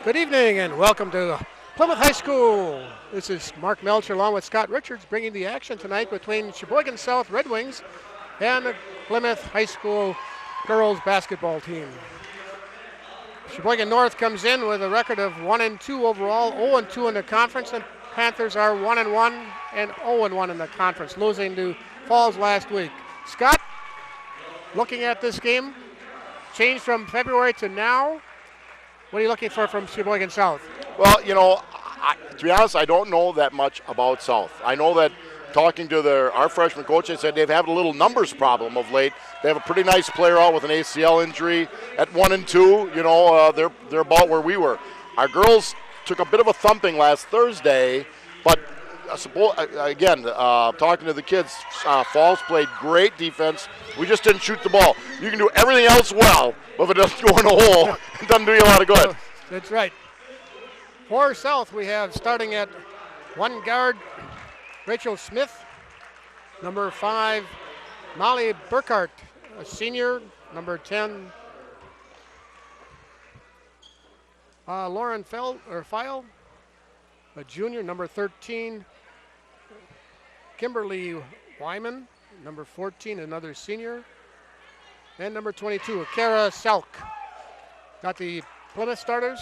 Good evening and welcome to Plymouth High School. This is Mark Melcher along with Scott Richards bringing the action tonight between Sheboygan South Red Wings and the Plymouth High School girls basketball team. Sheboygan North comes in with a record of 1-2 overall, 0-2 in the conference, and Panthers are 1-1 and 0-1 in the conference, losing to Falls last week. Scott, looking at this game, changed from February to now. What are you looking for from Sheboygan South? Well, to be honest, I don't know that much about South. I know that talking to our freshman coach, they said they've had a little numbers problem of late. They have a pretty nice player out with an ACL injury at 1-2. They're about where we were. Our girls took a bit of a thumping last Thursday, but talking to the kids, Falls played great defense. We just didn't shoot the ball. You can do everything else well, but if it doesn't go in a hole, it doesn't do you a lot of good. That's right. For South, we have starting at one guard, Rachel Smith. Number 5, Molly Burkhart, a senior. Number 10, Lauren File, a junior. Number 13, Kimberly Wyman. Number 14, another senior. And number 22, Kara Selk. Got the Plymouth starters.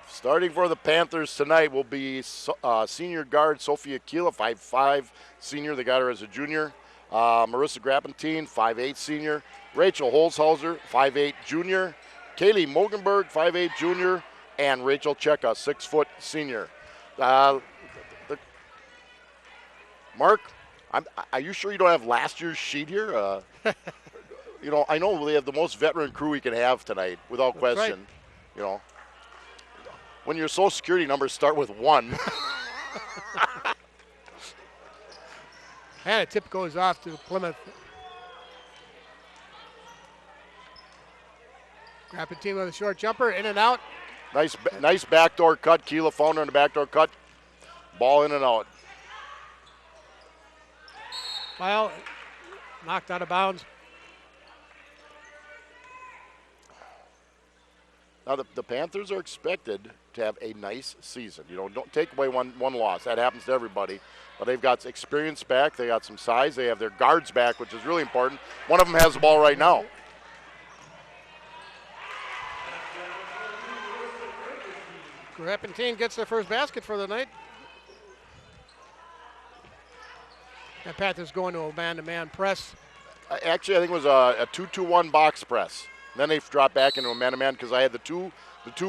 Starting for the Panthers tonight will be senior guard Sophia Keela, 5'5", senior. They got her as a junior. Marissa Grappentine, 5'8", senior. Rachel Holzhauser, 5'8", junior. Kaylee Mogenberg, 5'8", junior. And Rachel Cheka, 6' senior. Mark, are you sure you don't have last year's sheet here? I know they have the most veteran crew we can have tonight, without question. Right. When your social security numbers start with 1. And a tip goes off to Plymouth. Grappentine with a short jumper, in and out. Nice backdoor cut. Keela found her in the backdoor cut. Ball in and out. Well, knocked out of bounds. Now, the Panthers are expected to have a nice season. Don't take away one loss. That happens to everybody. But they've got experience back. They got some size. They have their guards back, which is really important. One of them has the ball right now. Grappentine gets their first basket for the night. And Panthers going to a man-to-man press. Actually, I think it was a 2-2-1 box press. Then they dropped back into a man-to-man because I had the two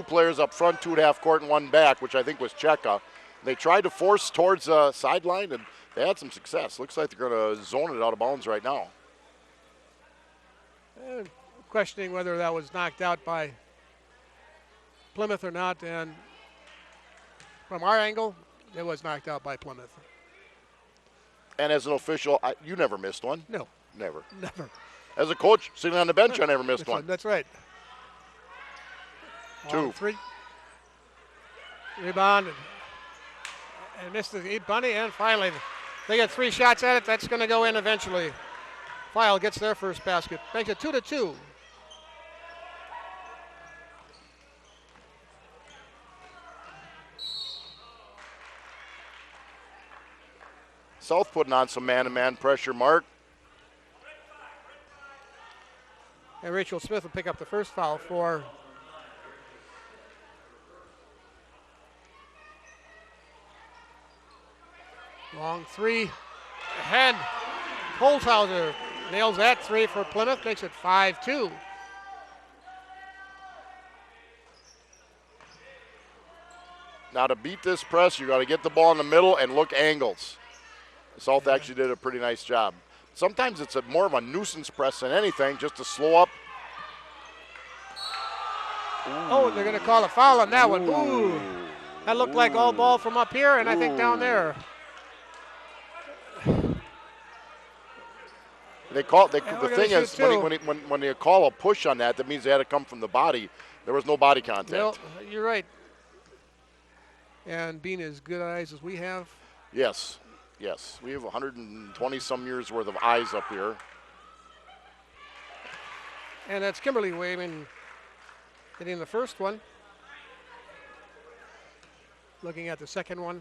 players up front, 2 at half court and 1 back, which I think was Cheka. They tried to force towards the sideline, and they had some success. Looks like they're going to zone it out of bounds right now. Questioning whether that was knocked out by Plymouth or not, and from our angle, it was knocked out by Plymouth. And as an official, you never missed one. No. Never. Never. As a coach, sitting on the bench, I never missed one. That's right. 2. 3. Rebound. And missed the bunny, and finally, they get 3 shots at it. That's going to go in eventually. File gets their first basket. Makes it 2-2. South putting on some man-to-man pressure, Mark. And Rachel Smith will pick up the first foul for long 3. Ahead. Holzhauser nails that 3 for Plymouth. Makes it 5-2. Now to beat this press, you got to get the ball in the middle and look angles. South actually did a pretty nice job. Sometimes it's more of a nuisance press than anything, just to slow up. Oh, they're going to call a foul on that one. Ooh. That looked like all ball from up here, and I think down there. The thing is, when they call a push on that, that means they had to come from the body. There was no body contact. Well, you're right. And being as good eyes as we have. Yes. We have 120-some years worth of eyes up here. And that's Kimberly Wayman Hitting the first one. Looking at the second one.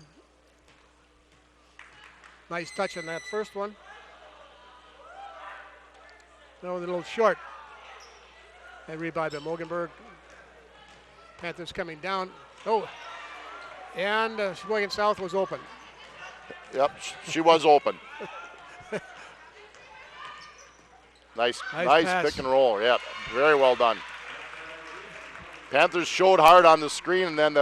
Nice touch on that first one. No, a little short. And rebound by Mogenberg. Panthers coming down. Oh, and Sheboygan South was open. Yep, she was open. Nice pick and roll. Yep, very well done. Panthers showed hard on the screen, and then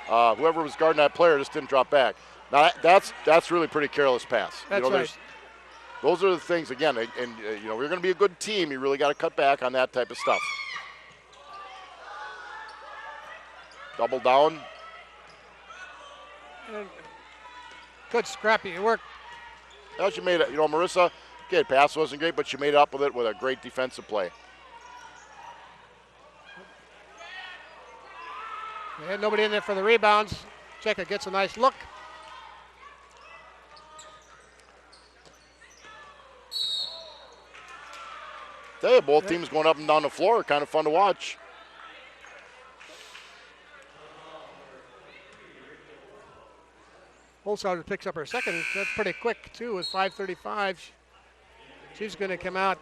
whoever was guarding that player just didn't drop back. Now that's really pretty careless pass. That's right. Those are the things again, and you know, we're going to be a good team. You really got to cut back on that type of stuff. Double down. And good scrappy work. Well, she made it. You know, Marissa. Okay, pass wasn't great, but she made up with it with a great defensive play. And nobody in there for the rebounds. Cheka gets a nice look. Tell you, both teams going up and down the floor, kind of fun to watch. Holzhauser picks up her second. That's pretty quick, too, with 5:35. She's going to come out.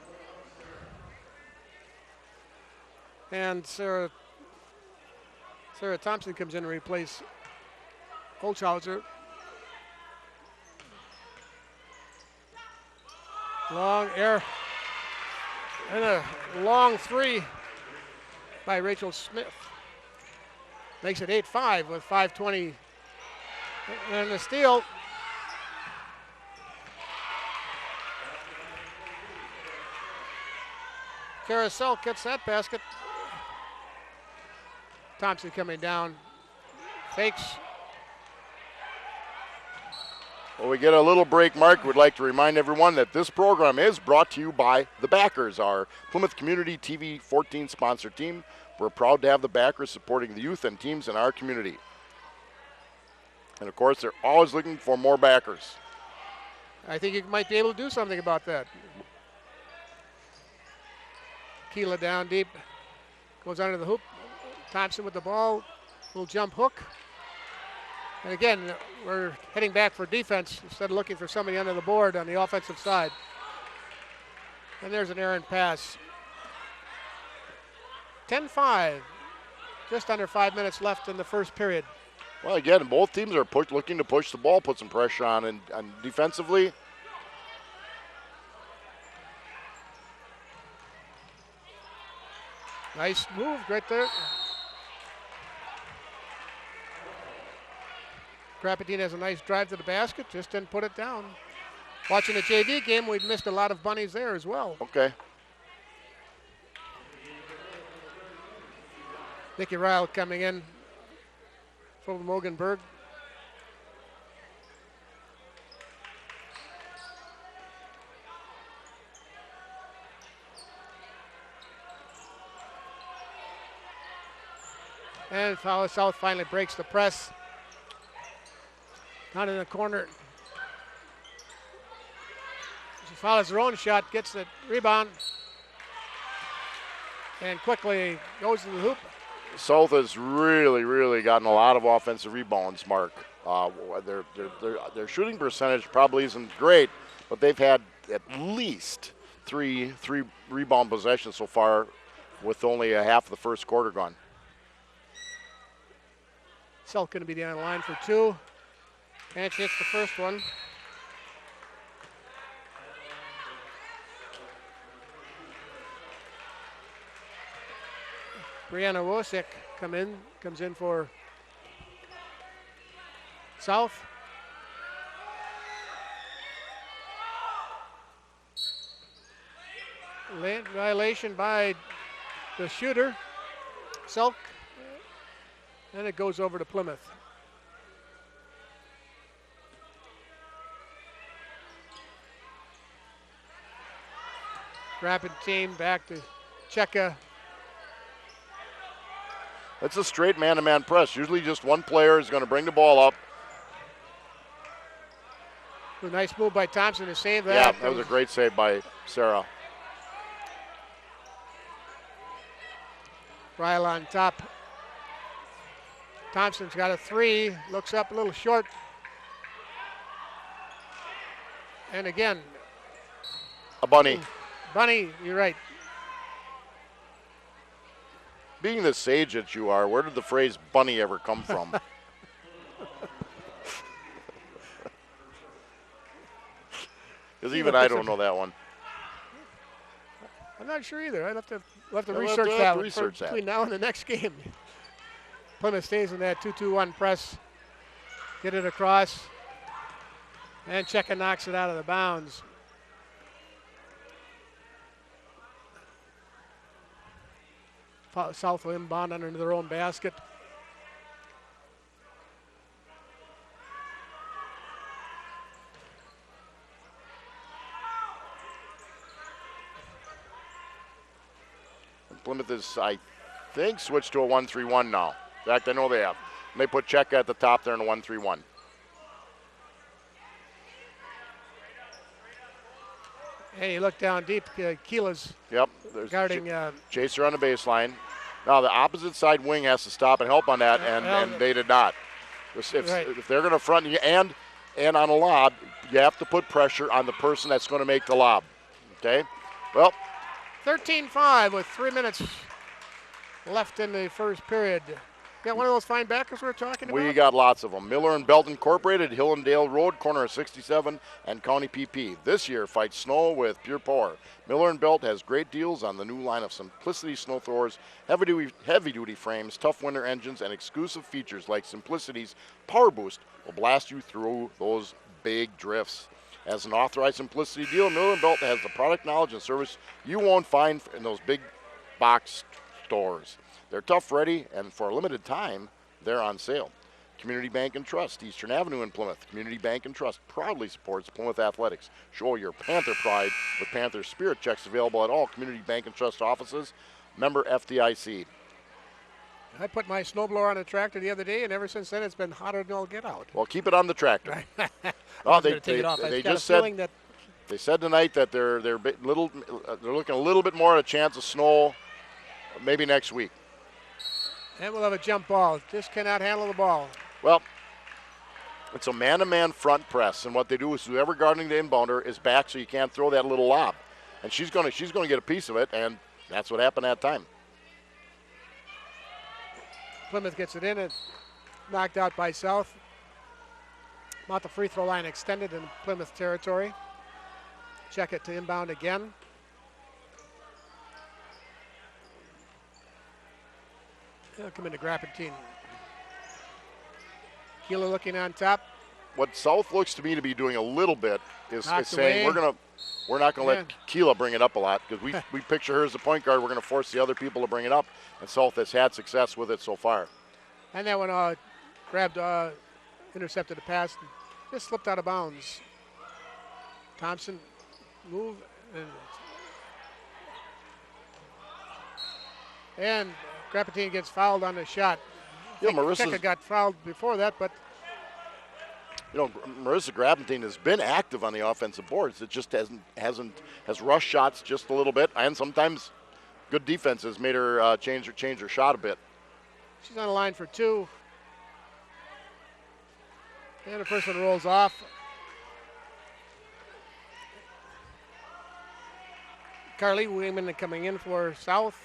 And Sarah Thompson comes in to replace Holzhauser. Long air. And a long three by Rachel Smith. Makes it 8-5 with 5:20. And the steal. Carousel gets that basket. Thompson coming down. Fakes. Well, we get a little break, Mark. We'd like to remind everyone that this program is brought to you by the Backers, our Plymouth Community TV 14 sponsor team. We're proud to have the Backers supporting the youth and teams in our community. And, of course, they're always looking for more backers. I think you might be able to do something about that. Keela down deep. Goes under the hoop. Thompson with the ball. Little jump hook. And again, we're heading back for defense instead of looking for somebody under the board on the offensive side. And there's an errant pass. 10-5. Just under 5 minutes left in the first period. Well, again, both teams are looking to push the ball, put some pressure on, and defensively. Nice move right there. Krapatine has a nice drive to the basket, just didn't put it down. Watching the JV game, we've missed a lot of bunnies there as well. Okay. Nikki Ryle coming in from Mogenberg. And South finally breaks the press. Not in the corner. She follows her own shot, gets the rebound, and quickly goes to the hoop. South has really gotten a lot of offensive rebounds, Mark. Their shooting percentage probably isn't great, but they've had at least three rebound possessions so far with only a half of the first quarter gone. Selk going to be down the line for two. And she hits the first one. Brianna Wosek comes in for South. Lane violation by the shooter, Selk. And it goes over to Plymouth. Rapid team back to Cheka. That's a straight man-to-man press. Usually just one player is going to bring the ball up. A nice move by Thompson to save that. Yeah, that was a great save by Sarah. Ryle on top. Thompson's got a 3. Looks up a little short. And again. A bunny. Bunny, you're right. Being the sage that you are, where did the phrase bunny ever come from? Because even I don't know that one. I'm not sure either. We'll have to We'll research have that to one research that. between now and the next game. Plymouth stays in that 2-2-1 press. Get it across. And Cheka knocks it out of the bounds. South will inbound under their own basket. Plymouth is, I think, switched to a 1-3-1 now. In fact, I know they have. And they put Cheka at the top there in a 1-3-1. Hey, you look down deep. Keela's Yep. There's guarding. Chaser on the baseline. Now the opposite side wing has to stop and help on that, and they did not. If they're going to front you and on a lob, you have to put pressure on the person that's going to make the lob. Okay? Well, 13-5 with 3 minutes left in the first period. Got one of those fine backers we were talking about? we got lots of them. Miller and Belt Incorporated, Hillendale Road, corner of 67 and County PP. This year, fight snow with pure power. Miller and Belt has great deals on the new line of Simplicity snow throwers, heavy-duty frames, tough winter engines, and exclusive features like Simplicity's Power Boost will blast you through those big drifts. As an authorized Simplicity deal, Miller and Belt has the product knowledge and service you won't find in those big box stores. They're tough ready, and for a limited time, they're on sale. Community Bank and Trust, Eastern Avenue in Plymouth. Community Bank and Trust proudly supports Plymouth Athletics. Show your Panther pride with Panther Spirit checks available at all Community Bank and Trust offices. Member FDIC. I put my snowblower on a tractor the other day, and ever since then it's been hotter than all get out. Well, keep it on the tractor. They just said they said tonight that they're looking a little bit more at a chance of snow, maybe next week. And we'll have a jump ball. Just cannot handle the ball. Well, it's a man-to-man front press, and what they do is whoever guarding the inbounder is back, so you can't throw that little lob. And she's going to get a piece of it, and that's what happened that time. Plymouth gets it in. It's knocked out by South. Not the free throw line extended in Plymouth territory. Check it to inbound again. They'll come into Grapentine. Keela looking on top. What South looks to me to be doing a little bit is saying away. we're not going to let Keela bring it up a lot because we picture her as the point guard. We're going to force the other people to bring it up, and South has had success with it so far. And that one intercepted a pass, and just slipped out of bounds. Thompson move and Grapentine gets fouled on the shot. Yeah, Cheka got fouled before that, but Marissa Grapentine has been active on the offensive boards. It just has rushed shots just a little bit, and sometimes good defense has made her change her shot a bit. She's on the line for 2. And the first one rolls off. Carly Wieman coming in for South,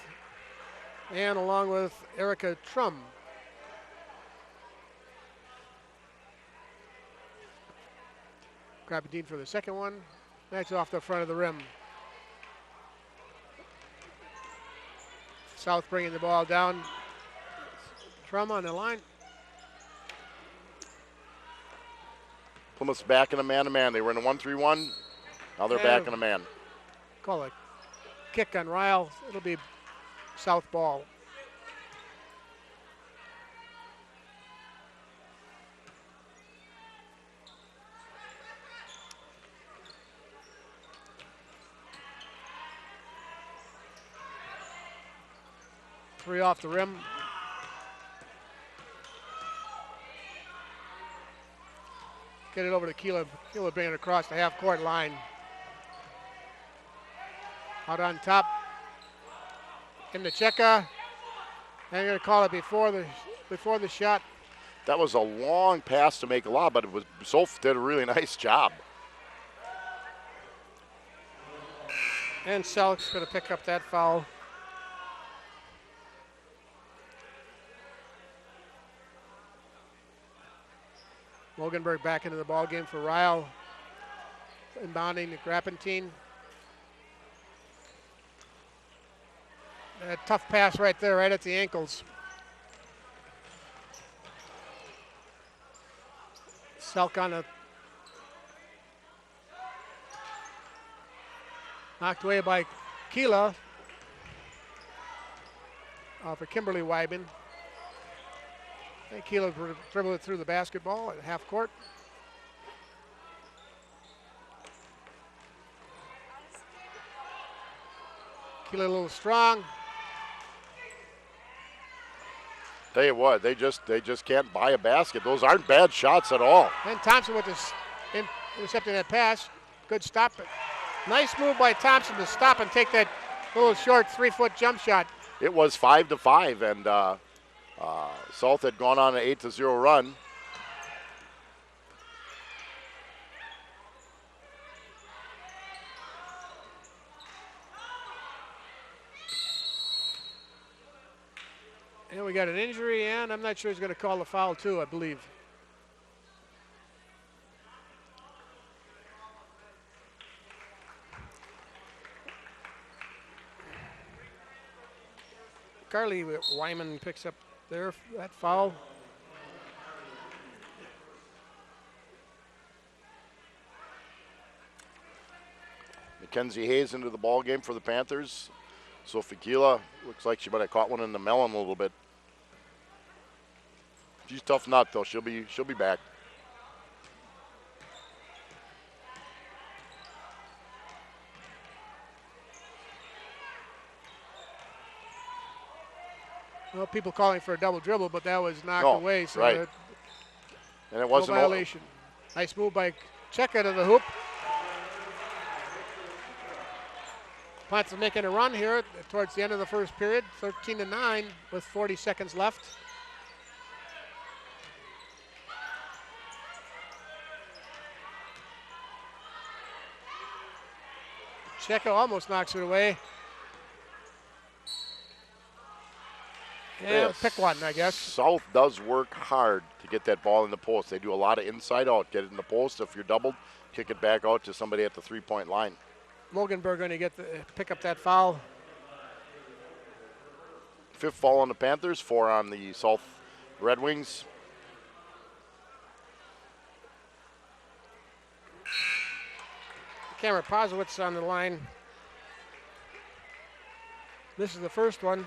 and along with Erica Trum. Grapentine for the second one. That's off the front of the rim. South bringing the ball down. Trum on the line. Plymouth's back in a man-to-man. They were in a 1-3-1. Now they're back in a man. Call a kick on Ryle. It'll be South ball. Three off the rim. Get it over to Keela. Keela bringing it across the half-court line. Out on top. In the Cheka. And you're going to call it before the shot. That was a long pass to make a lot, but it was Solf did a really nice job. And Selk's going to pick up that foul. Loganberg back into the ball game for Ryle. Inbounding to Grappentine. A tough pass right there, right at the ankles. Selk on a knocked away by Keela for Kimberly Wyman. And Keela dribbled it through the basketball at half court. Keela a little strong. Tell you what, they just can't buy a basket. Those aren't bad shots at all. And Thompson with this intercepting that pass. Good stop. Nice move by Thompson to stop and take that little short 3-foot jump shot. It was 5-5, and South had gone on an 8-0 run. And we got an injury, and I'm not sure he's going to call the foul too, I believe. Carly Wyman picks up there that foul. Mackenzie Hayes into the ball game for the Panthers. Sophie Keela looks like she might have caught one in the melon a little bit. She's tough nut though. She'll be back. Well, people calling for a double dribble, but that was knocked away. So right. And it wasn't no violation. Nice move by Cheka to the hoop. Ponce making a run here towards the end of the first period, 13-9 with 40 seconds left. Cheka almost knocks it away. And yes. Pick one, I guess. South does work hard to get that ball in the post. They do a lot of inside out. Get it in the post. If you're doubled, kick it back out to somebody at the 3-point line. Loganberg going to pick up that foul. 5th foul on the Panthers, 4 on the South Red Wings. Cameron Posowitz on the line. This is the first one.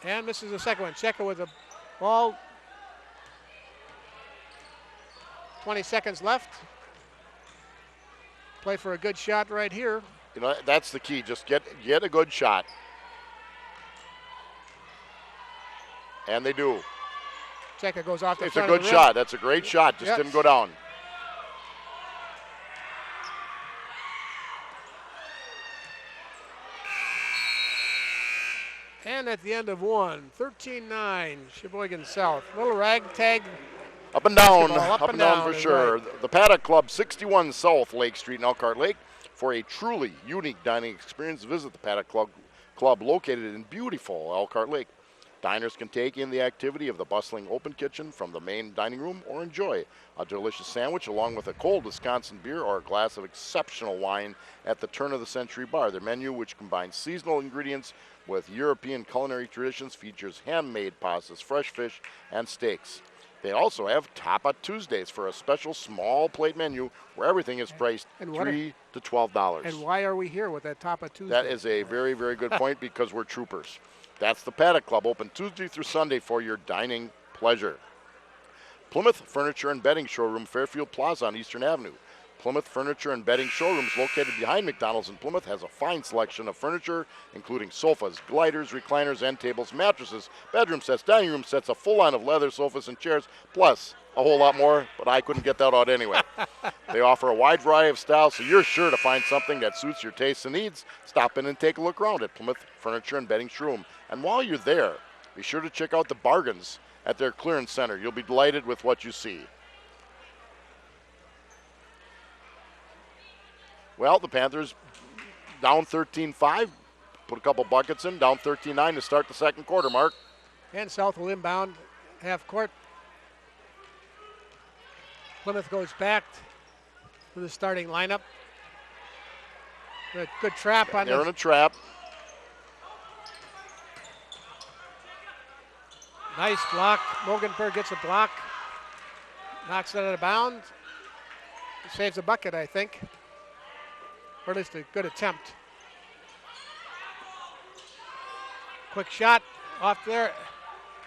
And this is the second one. Cheka with the ball. 20 seconds left. Play for a good shot right here. You know, that's the key. Just get a good shot. And they do. Cheka goes off the It's front a of good the rim. shot. That's a great shot. Just didn't go down. And at the end of one, 13-9, Sheboygan South. Little ragtag. Up and down. Up and down for sure. Right. The Paddock Club, 61 South Lake Street in Elkhart Lake. For a truly unique dining experience, visit the Paddock Club located in beautiful Elkhart Lake. Diners can take in the activity of the bustling open kitchen from the main dining room or enjoy a delicious sandwich along with a cold Wisconsin beer or a glass of exceptional wine at the Turn of the Century Bar. Their menu, which combines seasonal ingredients with European culinary traditions, features handmade pastas, fresh fish, and steaks. They also have Tapa Tuesdays for a special small plate menu where everything is priced $3 to $12. And why are we here with that Tapa Tuesday? That is a very, very good point because we're troopers. That's the Paddock Club, open Tuesday through Sunday for your dining pleasure. Plymouth Furniture and Bedding Showroom, Fairfield Plaza on Eastern Avenue. Plymouth Furniture and Bedding Showrooms, located behind McDonald's in Plymouth, has a fine selection of furniture, including sofas, gliders, recliners, end tables, mattresses, bedroom sets, dining room sets, a full line of leather sofas and chairs, plus a whole lot more, but I couldn't get that out anyway. They offer a wide variety of styles, so you're sure to find something that suits your tastes and needs. Stop in and take a look around at Plymouth Furniture and Bedding Showroom. And while you're there, be sure to check out the bargains at their clearance center. You'll be delighted with what you see. Well, the Panthers down 13-5, put a couple buckets in, down 13-9 to start the second quarter, Mark. And South will inbound half court. Plymouth goes back to the starting lineup. A good trap on They're in a trap. Nice block. Mogenberg gets a block. Knocks it out of bounds. Saves a bucket, I think. Or at least a good attempt. Quick shot off there.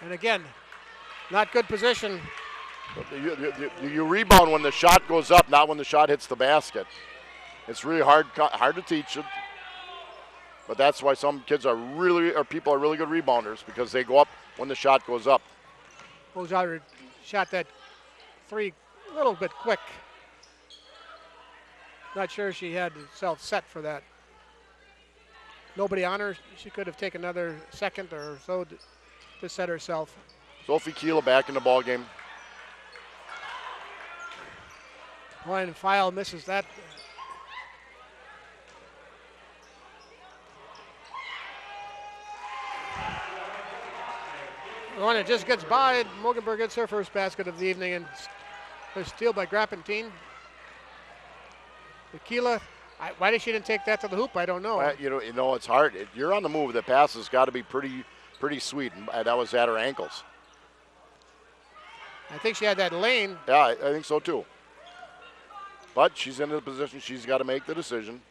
And again, not good position. You rebound when the shot goes up, not when the shot hits the basket. It's really hard to teach it. But that's why some kids are people are really good rebounders, because they go up when the shot goes up. Bozauer shot that three a little bit quick. Not sure she had herself set for that. Nobody on her. She could have taken another second or so to set herself. Sophie Keela back in the ball game. Ryan File misses that. One that just gets by. Mogenberg gets her first basket of the evening, and a steal by Grappentine. Keela, why did she didn't take that to the hoop? I don't know. Well, you know it's hard. You're on the move. The pass has got to be pretty sweet, and that was at her ankles. I think she had that lane. Yeah, I think so too. But she's in the position. She's got to make the decision.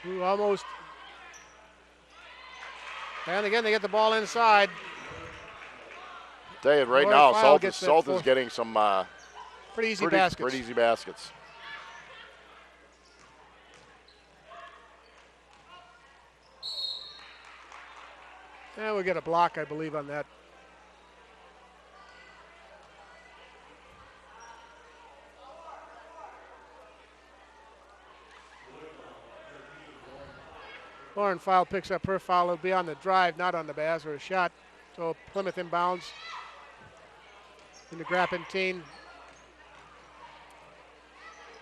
Ooh, almost. And again, they get the ball inside. Tell you right now, South is getting some pretty easy baskets. Pretty easy baskets. Yeah, we'll get a block, I believe, on that. Lauren File picks up her foul. It'll be on the drive, not on the pass or a shot. So Plymouth inbounds into Grappentine.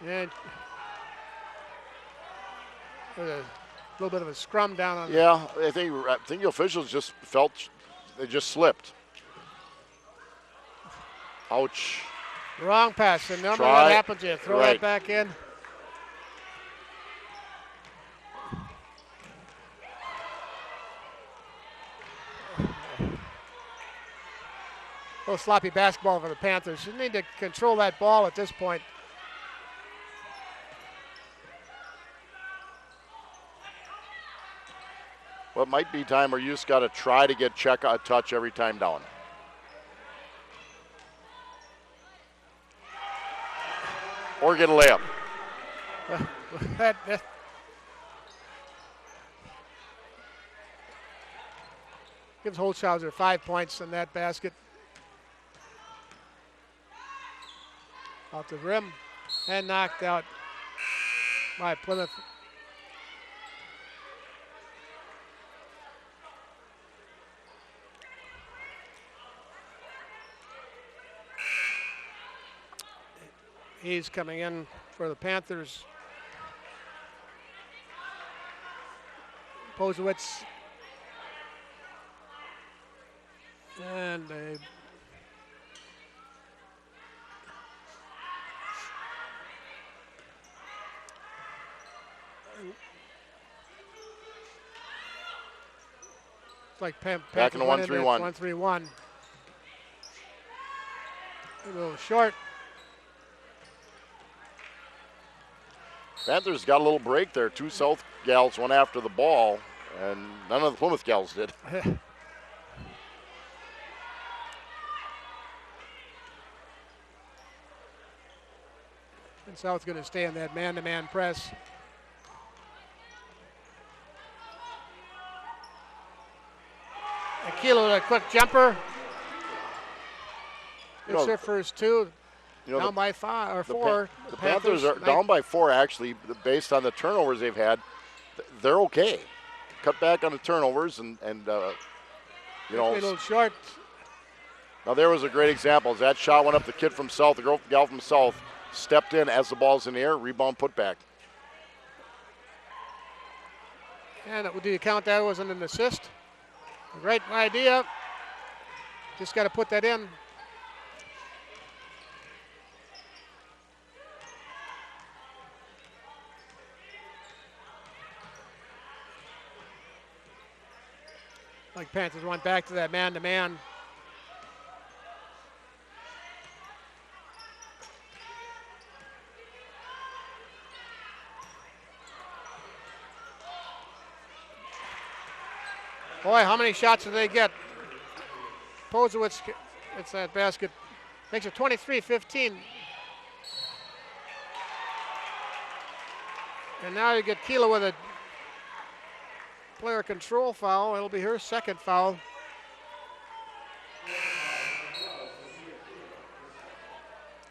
And a little bit of a scrum down on. Yeah, I think the officials just felt they just slipped. Ouch. Wrong pass, and normally what happens, you throw that back in. A little sloppy basketball for the Panthers. You need to control that ball at this point. Well, it might be time where you just got to try to get a touch every time down. Or get a layup. Gives Holzhauser 5 points in that basket. Off the rim and knocked out by Plymouth. He's coming in for the Panthers. Posewitz. And a it's like back in the 1-3-1. 1-3-1. A little short. Panthers got a little break there. Two South gals went after the ball. And none of the Plymouth gals did. And South's going to stay in that man-to-man press. Aquila with a quick jumper. It's their first two. Down by 5 or 4. The Panthers are down by 4, actually, based on the turnovers they've had. They're okay. Cut back on the turnovers and A little short. Now there was a great example. As that shot went up, the kid from South, the gal from South, stepped in as the ball's in the air, rebound put back. And do you count that as an assist? Great idea. Just got to put that in. Like Panthers went back to that man-to-man. Boy, how many shots did they get? Posewitz, it's that basket. Makes it 23-15. And now you get Keela with a player control foul. It'll be her second foul.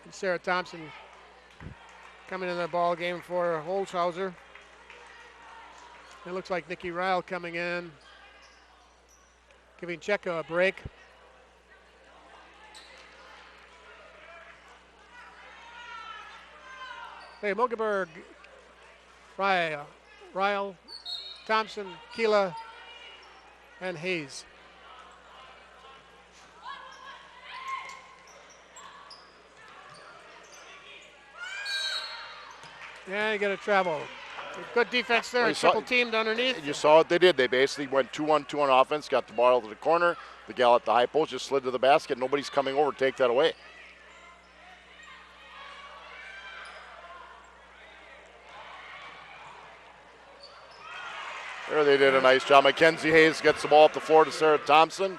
And Sarah Thompson coming in the ball game for Holzhauser. It looks like Nikki Ryle coming in, giving Cheka a break. Hey, Mogelberg, Ryle, Thompson, Keela, and Hayes. Yeah, you got to travel. Good defense there. Triple teamed underneath. You saw what they did. They basically went 2-on-2 on offense, got the ball to the corner. The gal at the high post just slid to the basket. Nobody's coming over to take that away. There they did a nice job. Mackenzie Hayes gets the ball up the floor to Sarah Thompson.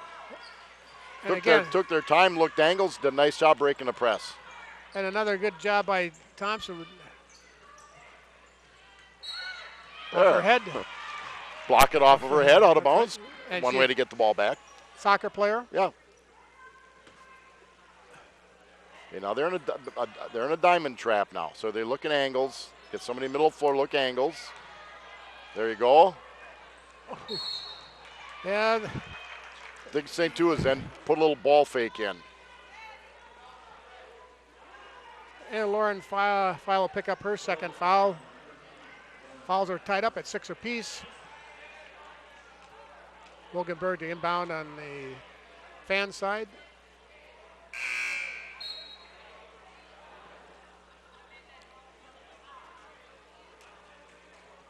Took their time, looked angles, did a nice job breaking the press. And another good job by Thompson. Off her head. Block it off of her head, out of bounds. And one way to get the ball back. Soccer player. Yeah. Okay, now they're in a diamond trap now. So they're looking angles. Get somebody middle floor, look angles. There you go. Yeah. Big thing too is then put a little ball fake in. And Lauren File will pick up her second foul. Fouls are tied up at 6 apiece. Wogenberg to inbound on the fan side.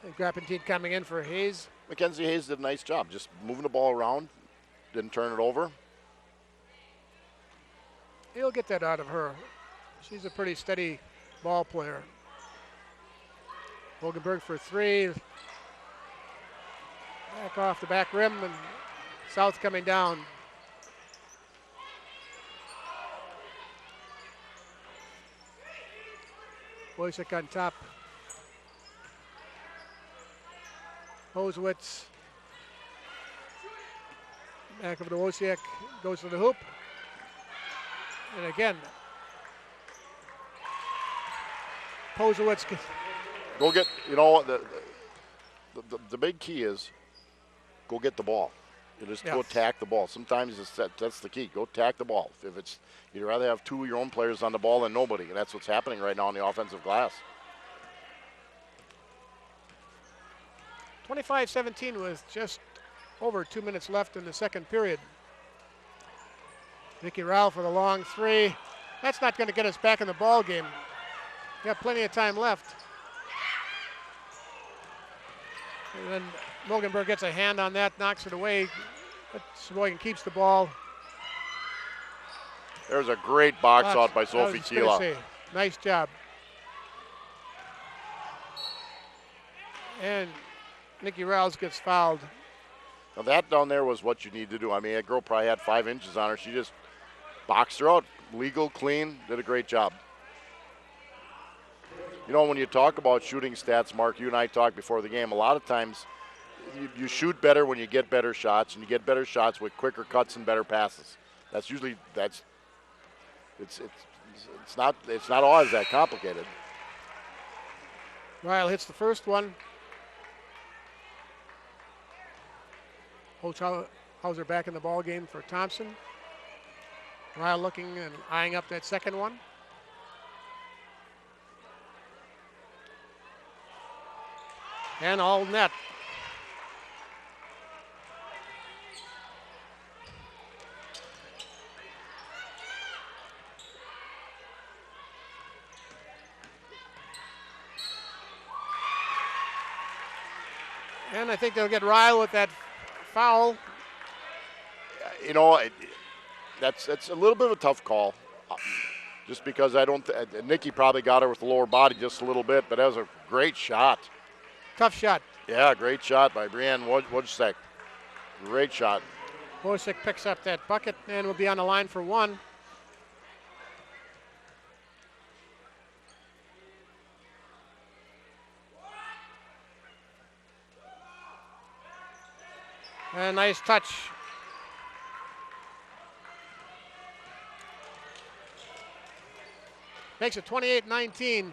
And Grappentine coming in for Hayes. Mackenzie Hayes did a nice job, just moving the ball around, didn't turn it over. He'll get that out of her. She's a pretty steady ball player. Wogenberg for 3. Back off the back rim, and South coming down. Wojcik on top. Posewitz. Back over to Wojcik. Goes to the hoop. And again, Posewitz. Go get, the big key is go get the ball. You just go attack the ball. Sometimes that's the key. Go attack the ball. If it's, you'd rather have 2 of your own players on the ball than nobody, and that's what's happening right now on the offensive glass. 25-17 with just over 2 minutes left in the second period. Nikki Rao for the long 3. That's not going to get us back in the ball game. Got plenty of time left. And then Mogenberg gets a hand on that, knocks it away, but Sheboygan keeps the ball. There's a great box out by Sophie Keela. Nice job. And Nikki Rouse gets fouled. Now that down there was what you need to do. I mean, that girl probably had 5 inches on her. She just boxed her out. Legal, clean, did a great job. You know, when you talk about shooting stats, Mark, you and I talked before the game, a lot of times you shoot better when you get better shots, and you get better shots with quicker cuts and better passes. It's not always that complicated. Ryle hits the first one. Holzhauser back in the ball game for Thompson. Ryle looking and eyeing up that second one. And all net. And I think they'll get Ryle with that foul. You know, that's a little bit of a tough call. Just because Nikki probably got her with the lower body just a little bit, but that was a great shot. Tough shot. Yeah, great shot by Brianne Wojcik. Great shot. Wojcik picks up that bucket and will be on the line for one. A nice touch. Makes it 28-19.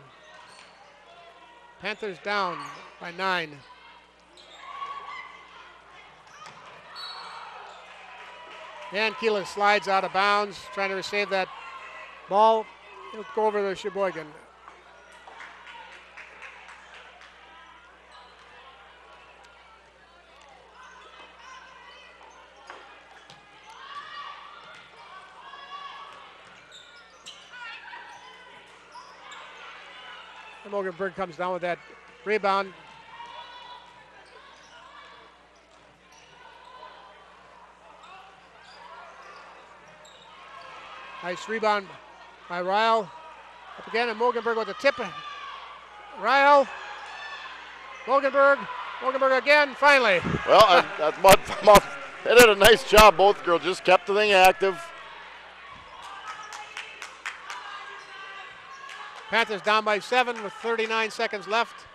Panthers down by 9. And Keelan slides out of bounds, trying to save that ball. It'll go over to Sheboygan. Mogenberg comes down with that rebound. Nice rebound by Ryle. Up again, and Mogenberg with a tip. Ryle. Mogenberg again, finally. Well, they did a nice job. Both girls just kept the thing active. Panthers down by 7 with 39 seconds left.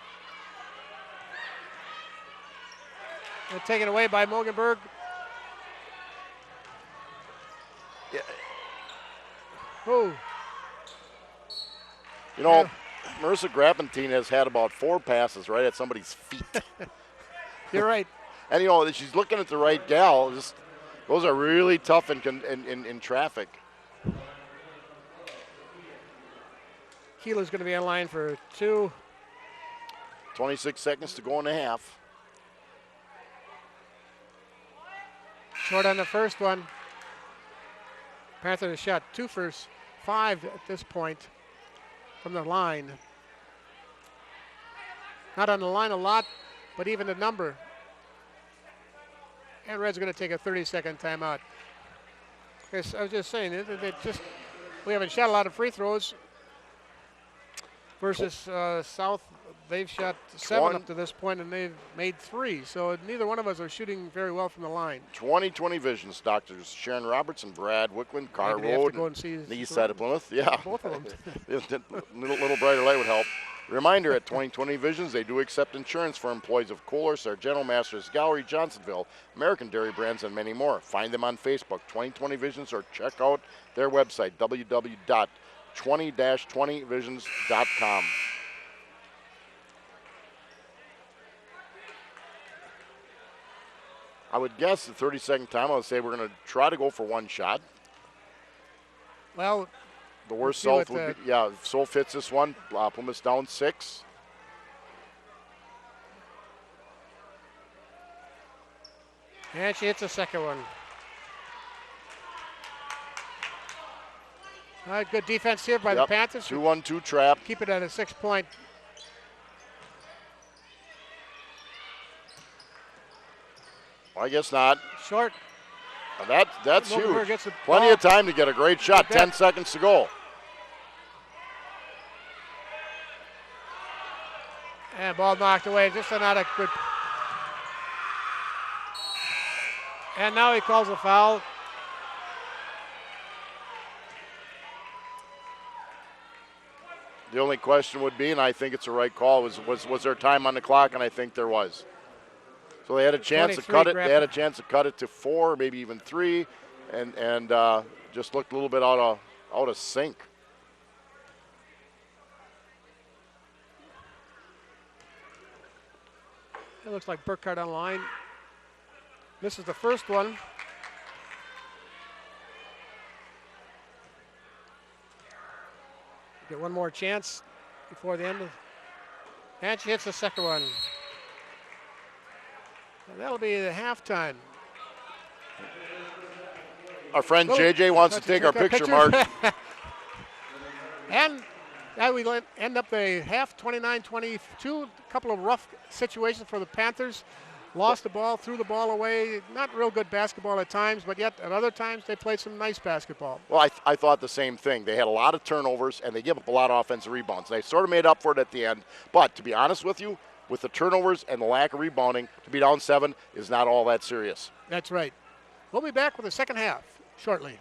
They're taken away by Mogenberg. Yeah. Ooh. You know, Marissa Grappentine has had about 4 passes right at somebody's feet. You're right. And, you know, she's looking at the right gal. Those are really tough in traffic. Keeler's going to be in line for 2. 26 seconds to go in the half. Short on the first one. Panthers shot 2 for 5 at this point from the line. Not on the line a lot, but even the number. And Red's going to take a 30-second timeout. Yes, I was just saying, we haven't shot a lot of free throws. Versus South, they've shot 7 up to this point, and they've made 3. So neither one of us are shooting very well from the line. 20/20 Visions, Doctors Sharon Robertson, Brad Wicklund, Carr Road, the east side of Plymouth. Yeah, both of them. little brighter light would help. Reminder, at 20/20 Visions, they do accept insurance for employees of Kohler, Sargento Masters, Gallery, Johnsonville, American Dairy Brands, and many more. Find them on Facebook, 20/20 Visions, or check out their website, www.20-20visions.com. I would guess the 30-second time, I would say we're going to try to go for 1 shot. Well, the worst South would be, if South hits this one, Plymouth's down 6. And she hits the second one. All right, good defense here by the Panthers. 2-1-2 trap. Keep it at a 6-point. Well, I guess not. Short. That's huge. Plenty of time to get a great shot. 10 seconds to go. And ball knocked away. Just not a good And now he calls a foul. The only question would be, and I think it's a right call, was there time on the clock? And I think there was. So they had a chance to cut it. They had a chance to cut it to 4, maybe even 3, and just looked a little bit out of sync. It looks like Burkhardt on line. This is the first one. Get one more chance before the end of, and she hits the second one. And that'll be the halftime. Our friend JJ wants to take our picture, Mark. And now we end up a half 29-22. A couple of rough situations for the Panthers. Lost the ball, threw the ball away. Not real good basketball at times, but yet at other times they played some nice basketball. Well, I thought the same thing. They had a lot of turnovers, and they give up a lot of offensive rebounds. They sort of made up for it at the end. But to be honest with you, with the turnovers and the lack of rebounding, to be down 7 is not all that serious. That's right. We'll be back with the second half shortly.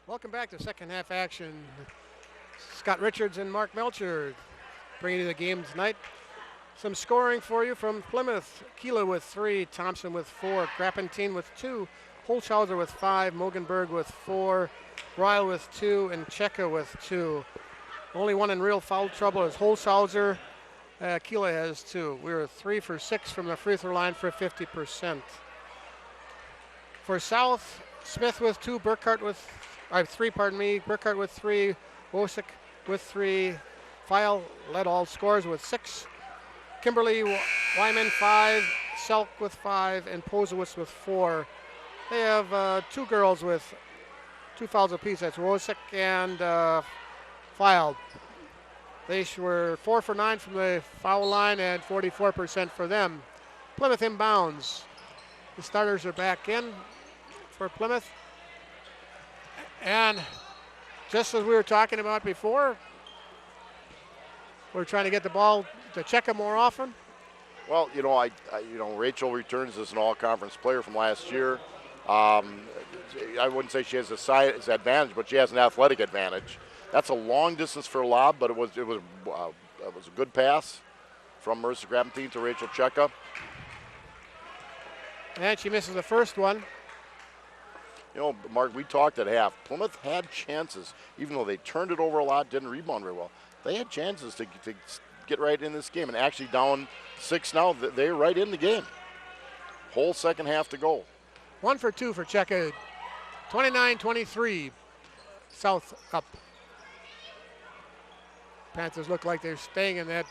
Welcome back to second half action. Scott Richards and Mark Melcher bringing you the game tonight. Some scoring for you from Plymouth. Keela with 3, Thompson with 4, Grappentine with 2, Holzhauser with 5, Mogenberg with 4, Ryle with 2, and Cheka with 2. Only one in real foul trouble is Holzhauser. Keela has 2. We were 3 for 6 from the free throw line for 50%. For South, Smith with 2, Burkhardt with 3, Burkhardt with 3, Wosik with 3, File led all scores with 6, Kimberly Wyman 5, Selk with 5, and Posewitz with 4. They have 2 girls with 2 fouls apiece. That's Wosik and File. They were 4 for 9 from the foul line and 44% for them. Plymouth inbounds. The starters are back in for Plymouth. And just as we were talking about before, we're trying to get the ball to Cheka more often. Well, Rachel returns as an all-conference player from last year. I wouldn't say she has a size advantage, but she has an athletic advantage. That's a long distance for a lob, but it was a good pass from Marissa Grappentine to Rachel Cheka. And she misses the first one. Mark, we talked at half. Plymouth had chances, even though they turned it over a lot, didn't rebound very well. They had chances to get right in this game, and actually down 6 now, they're right in the game. Whole second half to go. 1 for 2 for Cheka. 29-23. South up. Panthers look like they're staying in that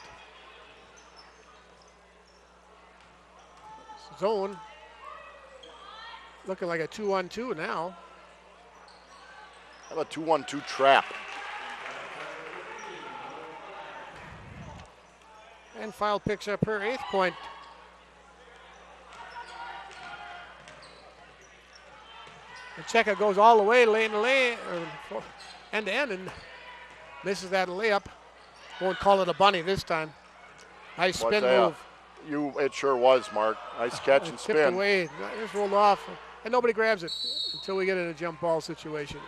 zone. Looking like a 2-on-2 now. How about 2-1-2 trap? And File picks up her 8th point. And Cheka goes all the way lane to lane, end to end, and misses that layup. Won't call it a bunny this time. Nice spin move. It sure was, Mark. Nice catch and spin. Tipped away, just rolled off, and nobody grabs it until we get in a jump ball situation.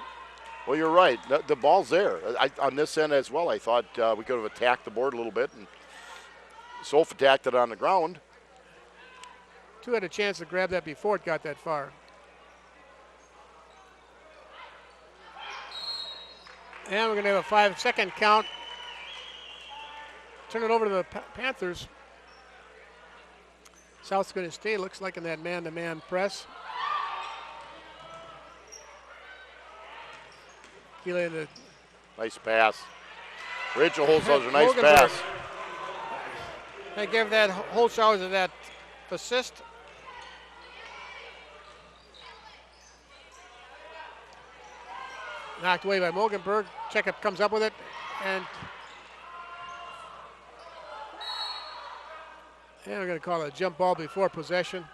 Well, you're right. The ball's there. On this end as well, I thought we could have attacked the board a little bit, and Soph attacked it on the ground. Two had a chance to grab that before it got that far. And we're going to have a 5-second count. Turn it over to the Panthers. South's going to stay, looks like, in that man-to-man press. Keela in the nice pass. Rachel Holshauser, nice pass. They give that Holshauser that assist. Knocked away by Mogenberg. Checkup comes up with it, and we're going to call it a jump ball before possession.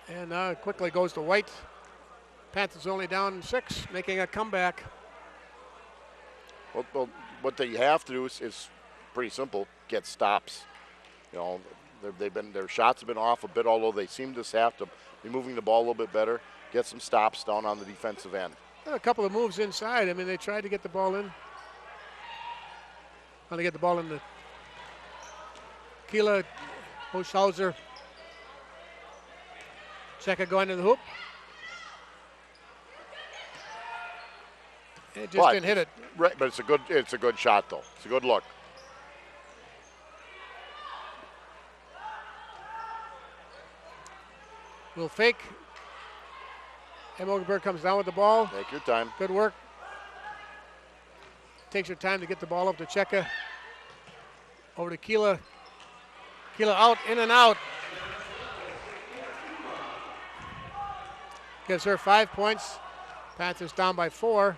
And now it quickly goes to White. Panthers only down 6, making a comeback. Well, what they have to do is pretty simple: get stops. You know, their shots have been off a bit, although they seem to have to be moving the ball a little bit better. Get some stops down on the defensive end. A couple of moves inside. I mean, they tried to get the ball in. Trying to get the ball in the Keela, Holshauser. Cheka going to the hoop. It just didn't hit it. Right, but it's a good shot though. It's a good look. Will fake. And Mogenberg comes down with the ball. Take your time. Good work. Takes your time to get the ball up to Cheka. Over to Keela. Keela out, in and out. Gives her 5 points. Panthers down by 4.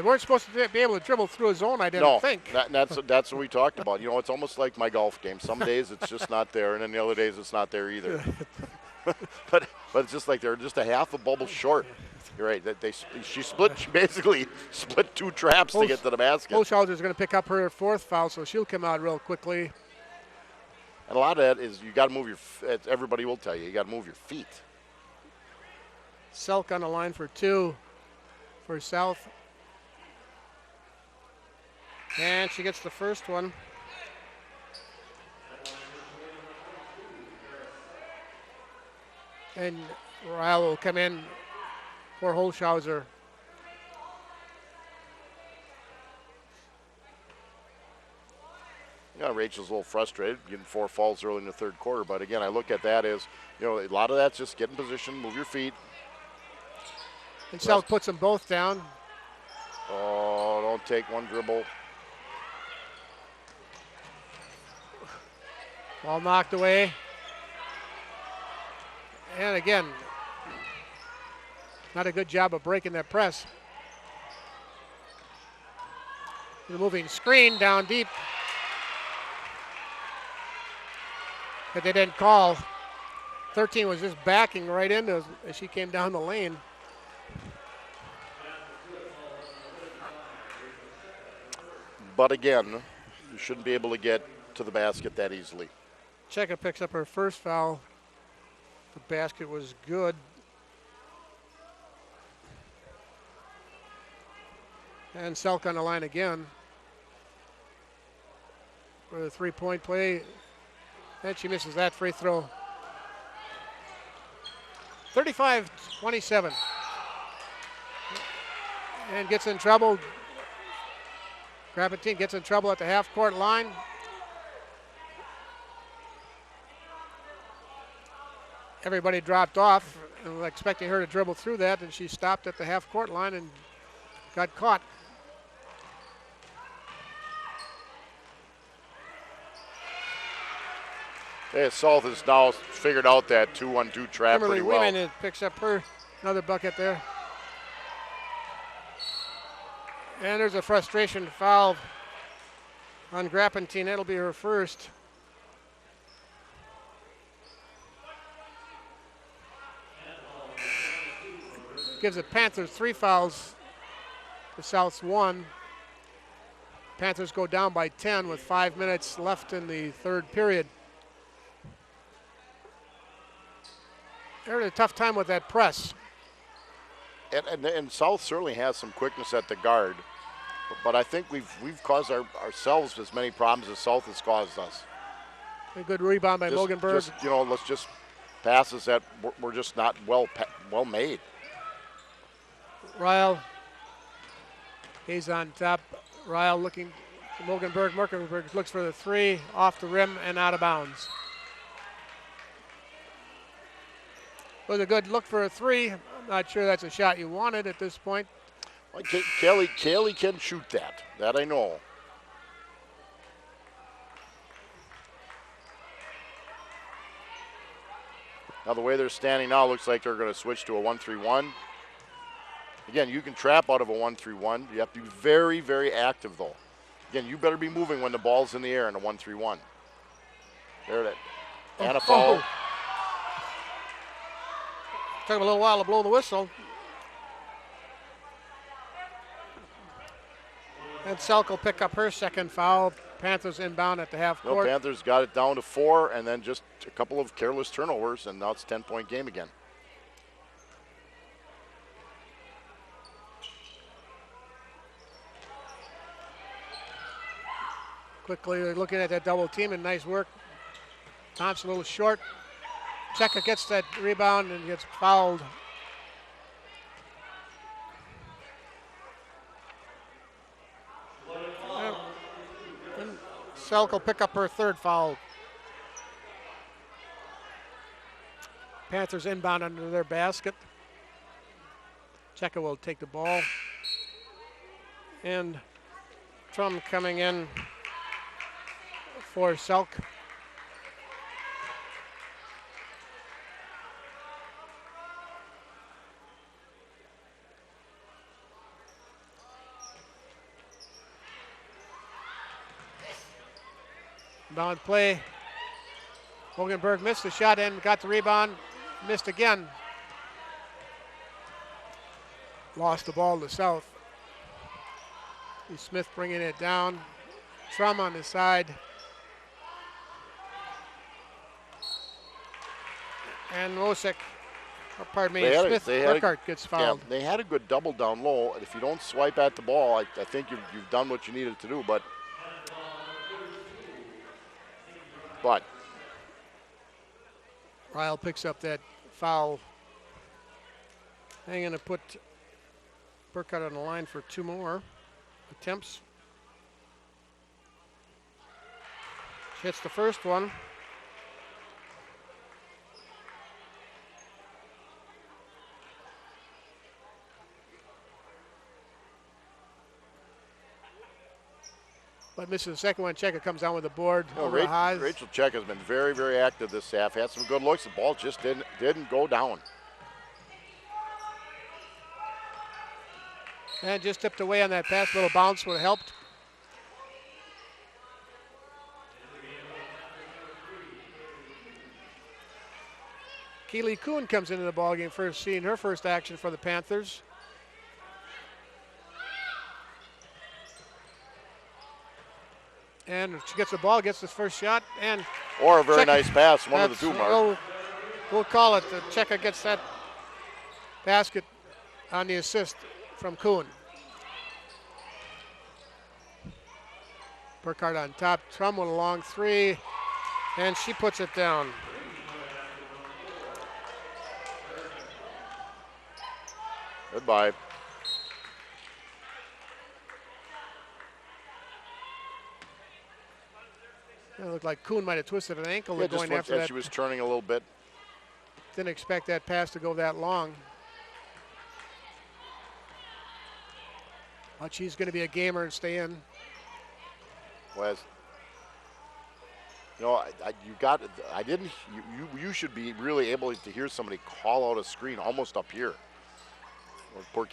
Weren't supposed to be able to dribble through a zone, I didn't think. That's what we talked about. You know, it's almost like my golf game. Some days it's just not there, and then the other days it's not there either. but it's just like they're just a half a bubble short. You're right. She basically split 2 traps to get to the basket. Holshauser's going to pick up her 4th foul, so she'll come out real quickly. And a lot of that is you got to move everybody will tell you got to move your feet. Selk on the line for 2 for South. And she gets the first one. And Ryle will come in for Holshauser. Yeah, Rachel's a little frustrated, getting 4 fouls early in the 3rd quarter. But again, I look at that as, you know, a lot of that's just get in position, move your feet. And South puts them both down. Oh, don't take one dribble. Ball knocked away. And again, not a good job of breaking that press. The moving screen down deep. But they didn't call. 13 was just backing right into as she came down the lane. But again, you shouldn't be able to get to the basket that easily. Cheka picks up her first foul. The basket was good. And Selk on the line again for the 3-point play. And she misses that free throw. 35-27. And gets in trouble. Grapentine gets in trouble at the half-court line. Everybody dropped off and was expecting her to dribble through that, and she stopped at the half-court line and got caught. Hey, South has now figured out that 2-1-2 trap Kimberly pretty well. Wheeman picks up her another bucket there. And there's a frustration foul on Grapentine. That'll be her first. Gives the Panthers 3 fouls. The South's 1. Panthers go down by 10 with 5 minutes left in the third period. They're having a tough time with that press. And South certainly has some quickness at the guard, but I think we've caused ourselves as many problems as South has caused us. A good rebound by Mogenberg. Let's just passes that we're just not well made. Ryle, he's on top. Ryle looking to Mogenberg. Mogenberg looks for the three, off the rim and out of bounds. It was a good look for a three. I'm not sure that's a shot you wanted at this point. Well, Kelly can shoot that. That I know. Now the way they're standing now looks like they're going to switch to a 1-3-1. Again, you can trap out of a 1-3-1. You have to be very, very active though. Again, you better be moving when the ball's in the air in a 1-3-1. There it is. And a foul. Took him a little while to blow the whistle. And Selk will pick up her second foul. Panthers inbound at the half court. Panthers got it down to 4, and then just a couple of careless turnovers, and now it's a 10-point game again. Quickly they're looking at that double team, and nice work. Thompson a little short. Cheka gets that rebound and gets fouled. And Selk will pick up her third foul. Panthers inbound under their basket. Cheka will take the ball. And Trum coming in for Selk. Bound play. Mogenberg missed the shot and got the rebound. Missed again. Lost the ball to South. Smith bringing it down. Trum on the side. And Mosek, Smith Burkhart gets fouled. Yeah, they had a good double down low. If you don't swipe at the ball, I think you've done what you needed to do, but Ryle picks up that foul. Hanging to put Burkhart on the line for 2 more attempts. She hits the first one. But misses the second one. Cheka comes down with the board. Rachel Cheka has been very, very active this half. Had some good looks. The ball just didn't go down. And just tipped away on that pass. A little bounce would have helped. Keely Kuhn comes into the ballgame first, seeing her first action for the Panthers. And she gets the ball, gets the first shot, and or a very nice pass, one of the two, Mark. We'll call it. Cheka gets that basket on the assist from Kuhn. Burkhart on top, Trum with a long three, and she puts it down. Goodbye. It looked like Kuhn might have twisted an ankle going after that. She was turning a little bit. Didn't expect that pass to go that long. But she's going to be a gamer and stay in. Wes, you should be really able to hear somebody call out a screen almost up here.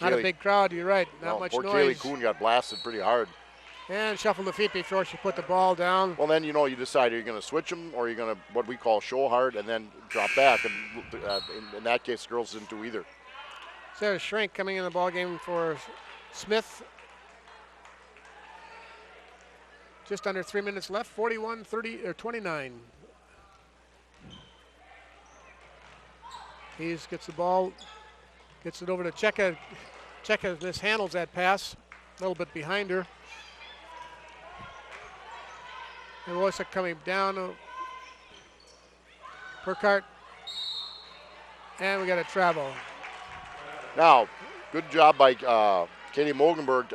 Not a big crowd, you're right. Not much noise. Poor Kaylee Kuhn got blasted pretty hard. And shuffled the feet before she put the ball down. Well, then, you decide, are you going to switch them or are you going to, what we call show hard, and then drop back? And in that case, girls didn't do either. Sarah Schrank coming in the ball game for Smith. Just under 3 minutes left, 41-30 or 29. Hayes gets the ball, gets it over to Cheka. Cheka mishandles that pass, a little bit behind her. And Wojcik coming down. Burkhart. And we got a travel. Now, good job by Katie Mogenberg,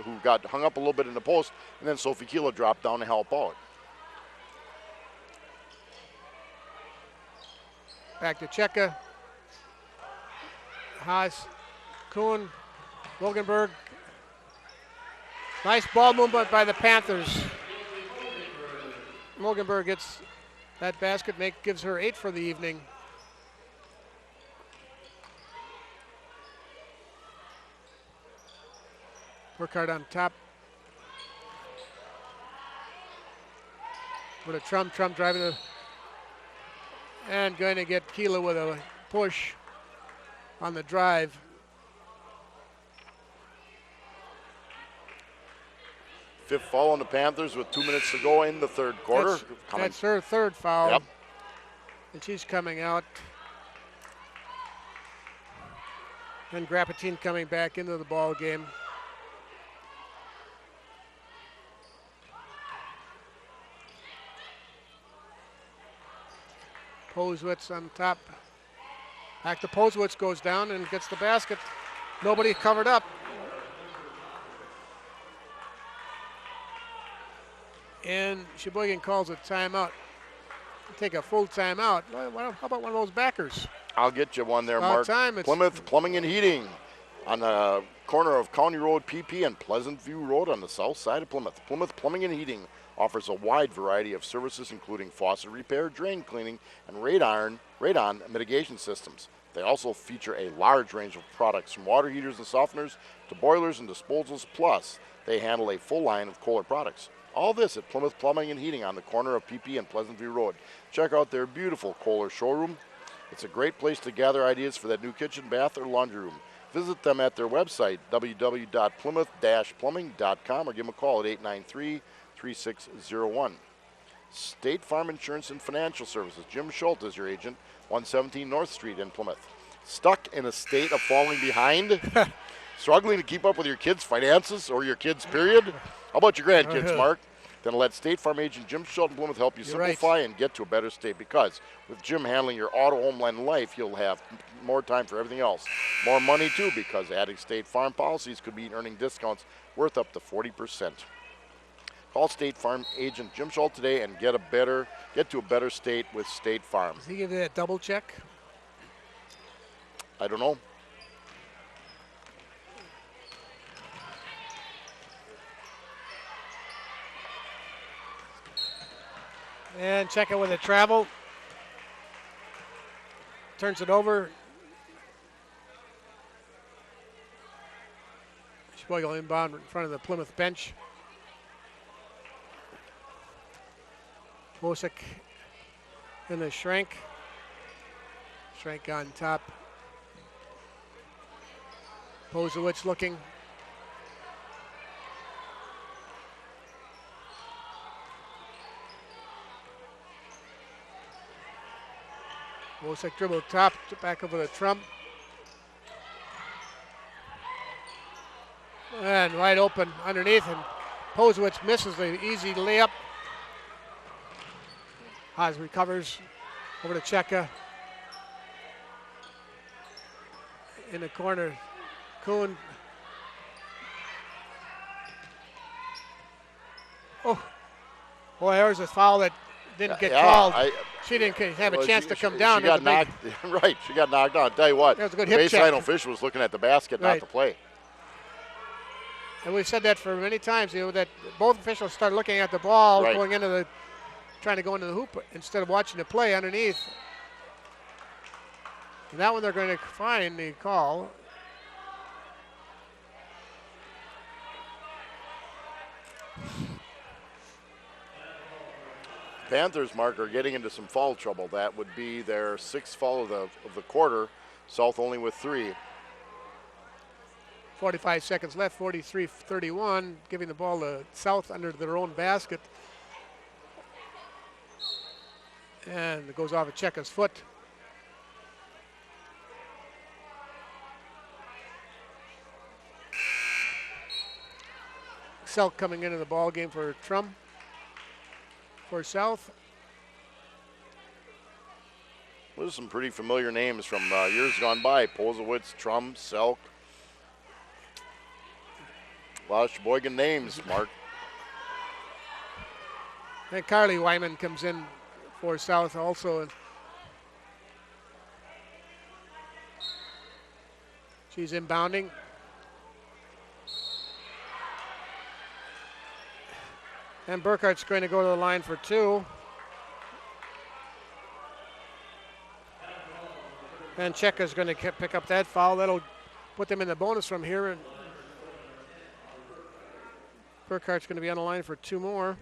who got hung up a little bit in the post, and then Sophie Keeler dropped down to help out. Back to Cheka. Haas, Kuhn, Mogenberg. Nice ball movement by the Panthers. Mogenberg gets that basket, gives her 8 for the evening. Burkhart on top. With a Trump driving the, and going to get Keela with a push on the drive. Fifth foul on the Panthers with 2 minutes to go in the third quarter. That's her third foul. Yep. And she's coming out. And Grapatine coming back into the ball game. Posewitz on top. Back to Posewitz, goes down and gets the basket. Nobody covered up. And Sheboygan calls a timeout. Take a full timeout. How about one of those backers? I'll get you one there, About Mark. time. Plymouth Plumbing and Heating on the corner of County Road PP and Pleasant View Road on the south side of Plymouth. Plymouth Plumbing and Heating offers a wide variety of services, including faucet repair, drain cleaning, and radon mitigation systems. They also feature a large range of products, from water heaters and softeners to boilers and disposals. Plus, they handle a full line of Kohler products. All this at Plymouth Plumbing and Heating on the corner of PP and Pleasant View Road. Check out their beautiful Kohler showroom. It's a great place to gather ideas for that new kitchen, bath, or laundry room. Visit them at their website, www.plymouth-plumbing.com, or give them a call at 893-3601. State Farm Insurance and Financial Services. Jim Schultz is your agent, 117 North Street in Plymouth. Stuck in a state of falling behind? Struggling to keep up with your kids' finances or your kids, period? How about your grandkids, Mark? Then let State Farm agent Jim Schultz in Plymouth help you simplify and get to a better state, because with Jim handling your auto, homeland, and life, you'll have more time for everything else. More money, too, because adding State Farm policies could mean earning discounts worth up to 40%. Call State Farm agent Jim Schultz today and get to a better state with State Farm. Does he give you that double check? I don't know. And check it with a travel. Turns it over. Sheboygan inbound in front of the Plymouth bench. Wojcik in the Schrank. Schrank on top. Posewicz looking. Wojcik dribble top, back over the Trump. And wide open underneath, and Posewicz misses the easy layup. Haas recovers over to Cheka. In the corner, Kuhn. Oh, boy, there's a foul that didn't get called. She didn't have a chance to come down. She got knocked. Right, she got knocked down. I'll tell you what, that was a good the hip check. baseline official was looking at the basket, not the play. And we've said that for many times, that both officials start looking at the ball, trying to go into the hoop instead of watching the play underneath. And that one they're going to find the call. Panthers, Mark, are getting into some foul trouble. That would be their sixth foul of the quarter. South only with 3. 45 seconds left, 43-31, giving the ball to South under their own basket. And it goes off of Cheka's foot. Selk coming into the ball game for Trum for South. Those are some pretty familiar names from years gone by. Posewitz, Trum, Selk. A lot of Sheboygan names, Mark. And Carly Wyman comes in for South also. She's inbounding. And Burkhart's going to go to the line for two. And Cheka's going to pick up that foul. That'll put them in the bonus from here. And Burkhart's going to be on the line for two more.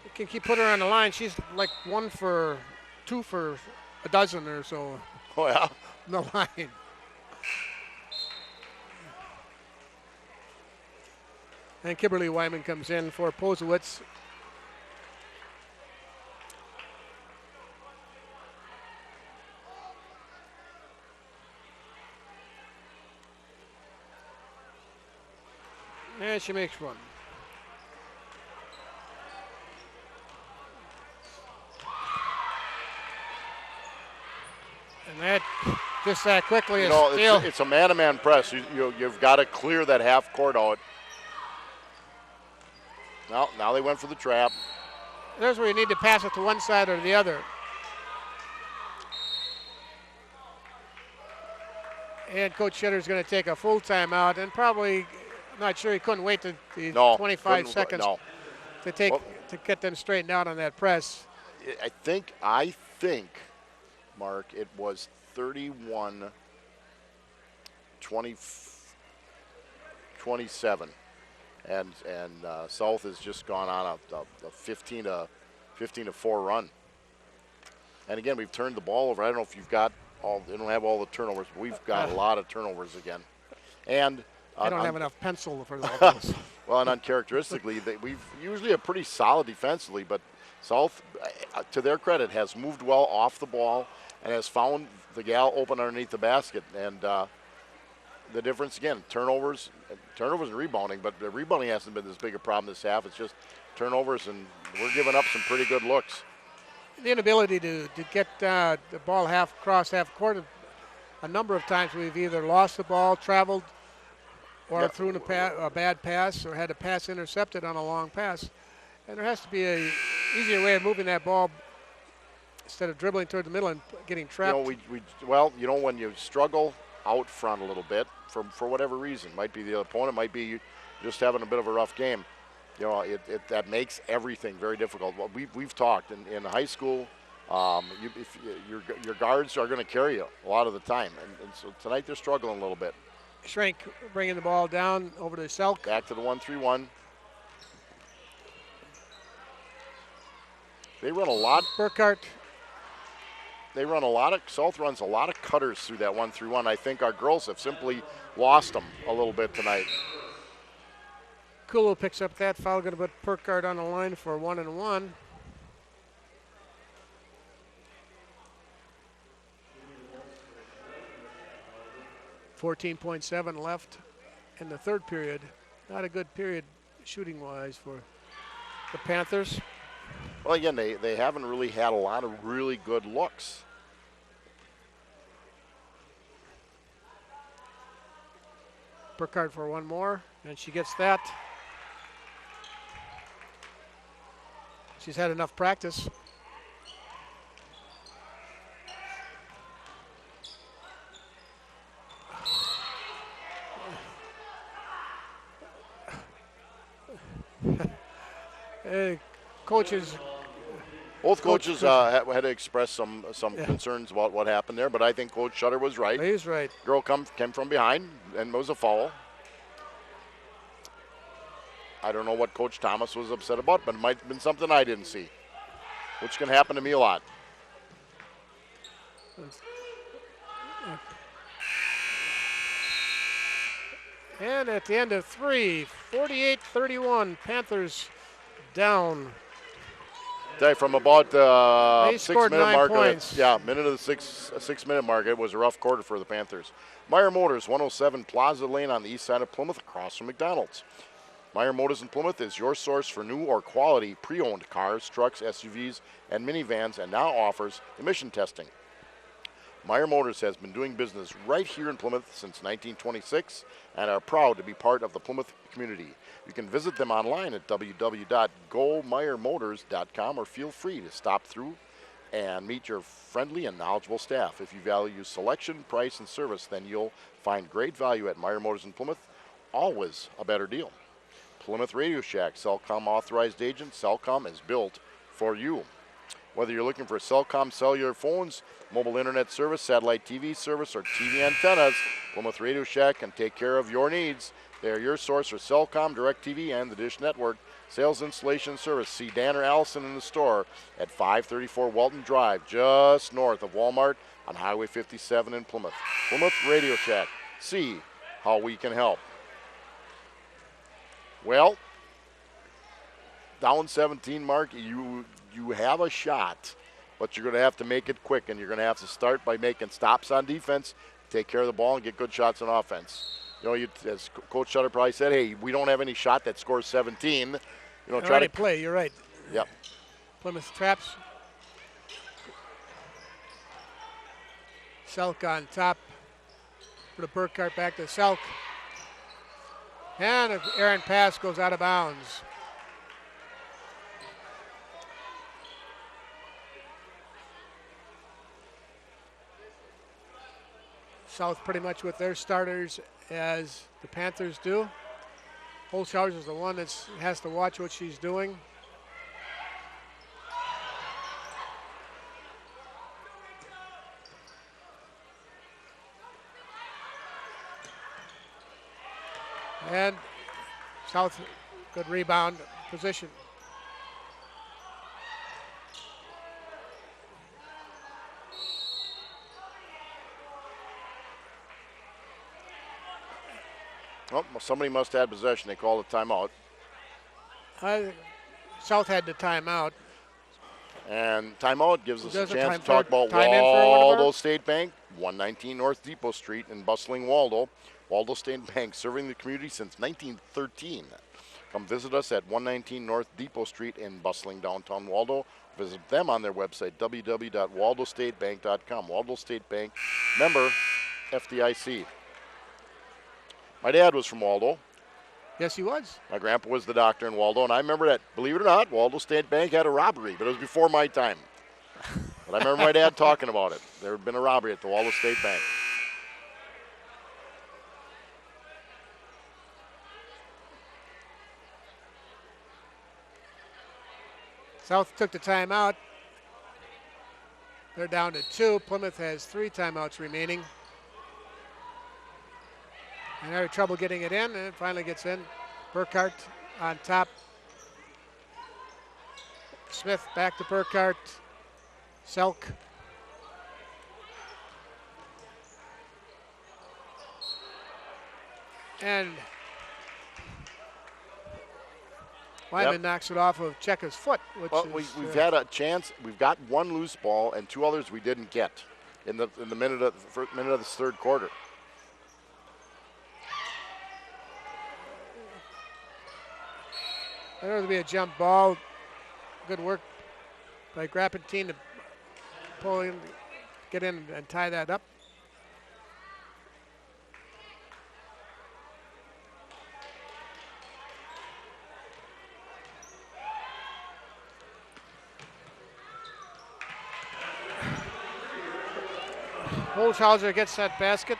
You can keep putting her on the line. She's like 1 for 2 for a dozen or so. Oh, yeah. On the line. And Kimberly Wyman comes in for Posewitz. And she makes one. And that, just that quickly, You is know, still. it's a man-to-man press. You've got to clear that half court out. Now they went for the trap. There's where you need to pass it to one side or the other. And Coach Shitter's going to take a full timeout, and probably, I'm not sure he couldn't wait the 25 seconds to get them straightened out on that press. I think, Mark, it was 31-27. And South has just gone on a 15 to 4 run. And again, we've turned the ball over. I don't know if you've got they don't have all the turnovers, but we've got a lot of turnovers again. And I don't have enough pencil for those. well, and uncharacteristically, we've usually a pretty solid defensively, but South, to their credit, has moved well off the ball and has found the gal open underneath the basket. And the difference, again, turnovers and rebounding, but the rebounding hasn't been as big a problem this half. It's just turnovers, and we're giving up some pretty good looks. The inability to get the ball across half court, a number of times we've either lost the ball, traveled, or threw in a bad pass, or had a pass intercepted on a long pass. And there has to be an easier way of moving that ball instead of dribbling toward the middle and getting trapped. When you struggle out front a little bit for whatever reason, might be the opponent, might be just having a bit of a rough game. That makes everything very difficult. Well, we've talked in high school. Your guards are going to carry you a lot of the time, and so tonight they're struggling a little bit. Schrenk bringing the ball down over to Selk. Back to the 1-3-1. They run a lot. Burkhart. South runs a lot of cutters through that 1-3-1. I think our girls have simply lost them a little bit tonight. Kulu picks up that foul, going to put Burkhart on the line for 1-1. .7 left in the third period. Not a good period shooting-wise for the Panthers. Well, again, they haven't really had a lot of really good looks. Burkhart for one more, and she gets that. She's had enough practice. Coaches. Both coaches had to express some concerns about what happened there, but I think Coach Shutter was right. He's right. Girl came from behind, and it was a foul. I don't know what Coach Thomas was upset about, but it might have been something I didn't see, which can happen to me a lot. And at the end of 3, 48-31, Panthers down. From about They 6 scored minute 9 mark. points. Minute of the 6 minute mark. It was a rough quarter for the Panthers. Meyer Motors, 107 Plaza Lane on the east side of Plymouth, across from McDonald's. Meyer Motors in Plymouth is your source for new or quality pre-owned cars, trucks, SUVs, and minivans, and now offers emission testing. Meyer Motors has been doing business right here in Plymouth since 1926 and are proud to be part of the Plymouth community. You can visit them online at www.gomeyermotors.com or feel free to stop through and meet your friendly and knowledgeable staff. If you value selection, price, and service, then you'll find great value at Meyer Motors in Plymouth. Always a better deal. Plymouth Radio Shack, Cellcom authorized agent. Cellcom is built for you. Whether you're looking for Cellcom cellular phones, mobile internet service, satellite TV service, or TV antennas, Plymouth Radio Shack can take care of your needs. They are your source for Cellcom, DirecTV, and the Dish Network. Sales, installation, service. See Dan or Allison in the store at 534 Walton Drive, just north of Walmart on Highway 57 in Plymouth. Plymouth Radio Shack. See how we can help. Well, down 17, Mark, you have a shot, but you're going to have to make it quick, and you're going to have to start by making stops on defense, take care of the ball, and get good shots on offense. You know, as Coach Shutter probably said, hey, we don't have any shot that scores 17. You know, try to play. You're right. Yep. Plymouth traps. Selk on top. Put a Burkhart back to Selk. And an errant pass goes out of bounds. South pretty much with their starters as the Panthers do. Holzhauser is the one that has to watch what she's doing. And South, good rebound position. Oh, well, somebody must have had possession. They called a timeout. South had the timeout. And timeout gives us a chance to talk talk about Waldo State Bank, 119 North Depot Street in bustling Waldo. Waldo State Bank, serving the community since 1913. Come visit us at 119 North Depot Street in bustling downtown Waldo. Visit them on their website, www.waldostatebank.com. Waldo State Bank, member FDIC. My dad was from Waldo. Yes, he was. My grandpa was the doctor in Waldo, and I remember that, believe it or not, Waldo State Bank had a robbery, but it was before my time. But I remember my dad talking about it. There had been a robbery at the Waldo State Bank. South took the timeout. They're down to 2. Plymouth has 3 timeouts remaining. And they're having trouble getting it in, and it finally gets in. Burkhart on top. Smith back to Burkhart. Selk. And Lyman knocks it off of Cheka's foot. Which well, is, we've had a chance. We've got one loose ball and 2 others we didn't get in the minute of the third quarter. There will be a jump ball. Good work by Grappentine to pull in, get in and tie that up. Holzhauser gets that basket.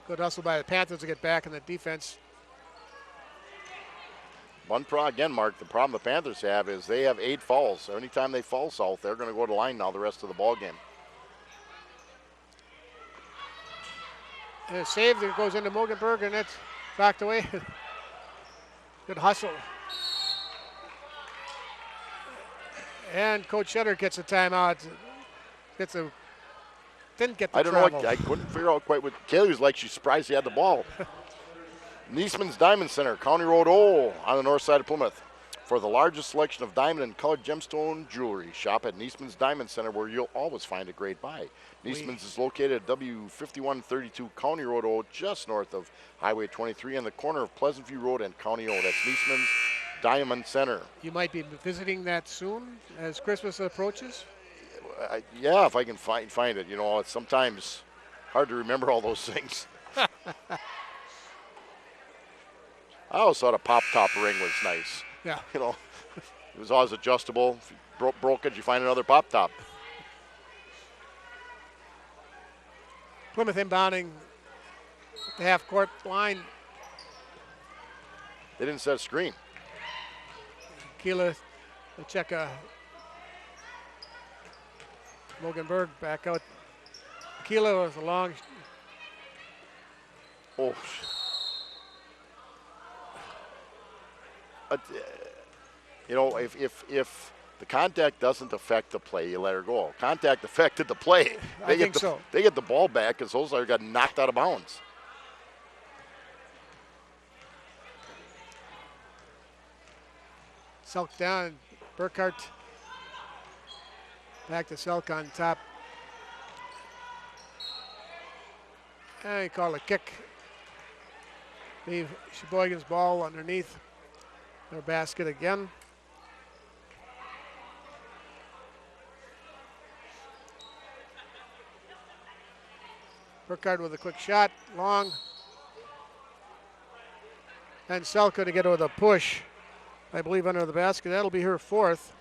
Good hustle by the Panthers to get back in the defense. Again, Mark, the problem the Panthers have is they have 8 fouls. So anytime they foul South, they're going to go to line now the rest of the ball game. And a save that goes into Mogenberg, and that's backed away. Good hustle. And Coach Shutter gets a timeout. Didn't get the I don't travel. know. I couldn't figure out quite what Kaylee was like. She's surprised he had the ball. Niesman's Diamond Center, County Road O on the north side of Plymouth. For the largest selection of diamond and colored gemstone jewelry, shop at Niesman's Diamond Center, where you'll always find a great buy. Niesman's is located at W5132 County Road O, just north of Highway 23 on the corner of Pleasant View Road and County O. That's Niesman's Diamond Center. You might be visiting that soon as Christmas approaches. Yeah, if I can find it. You know, it's sometimes hard to remember all those things. I always thought a pop-top ring was nice. Yeah. You know, it was always adjustable. If you broke it, you find another pop-top. Plymouth inbounding the half-court line. They didn't set a screen. Keela, Cheka, Logan Berg back out. Keela with a long. Oh. You know, if the contact doesn't affect the play, you let her go. Contact affected the play. I think so. They get the ball back because Holzhauer got knocked out of bounds. Selk down. Burkhart back to Selk on top. And he called a kick. Leave Sheboygan's ball underneath their basket again. Burkhart with a quick shot, long. And Selka to get with a push, I believe, under the basket. That'll be her fourth.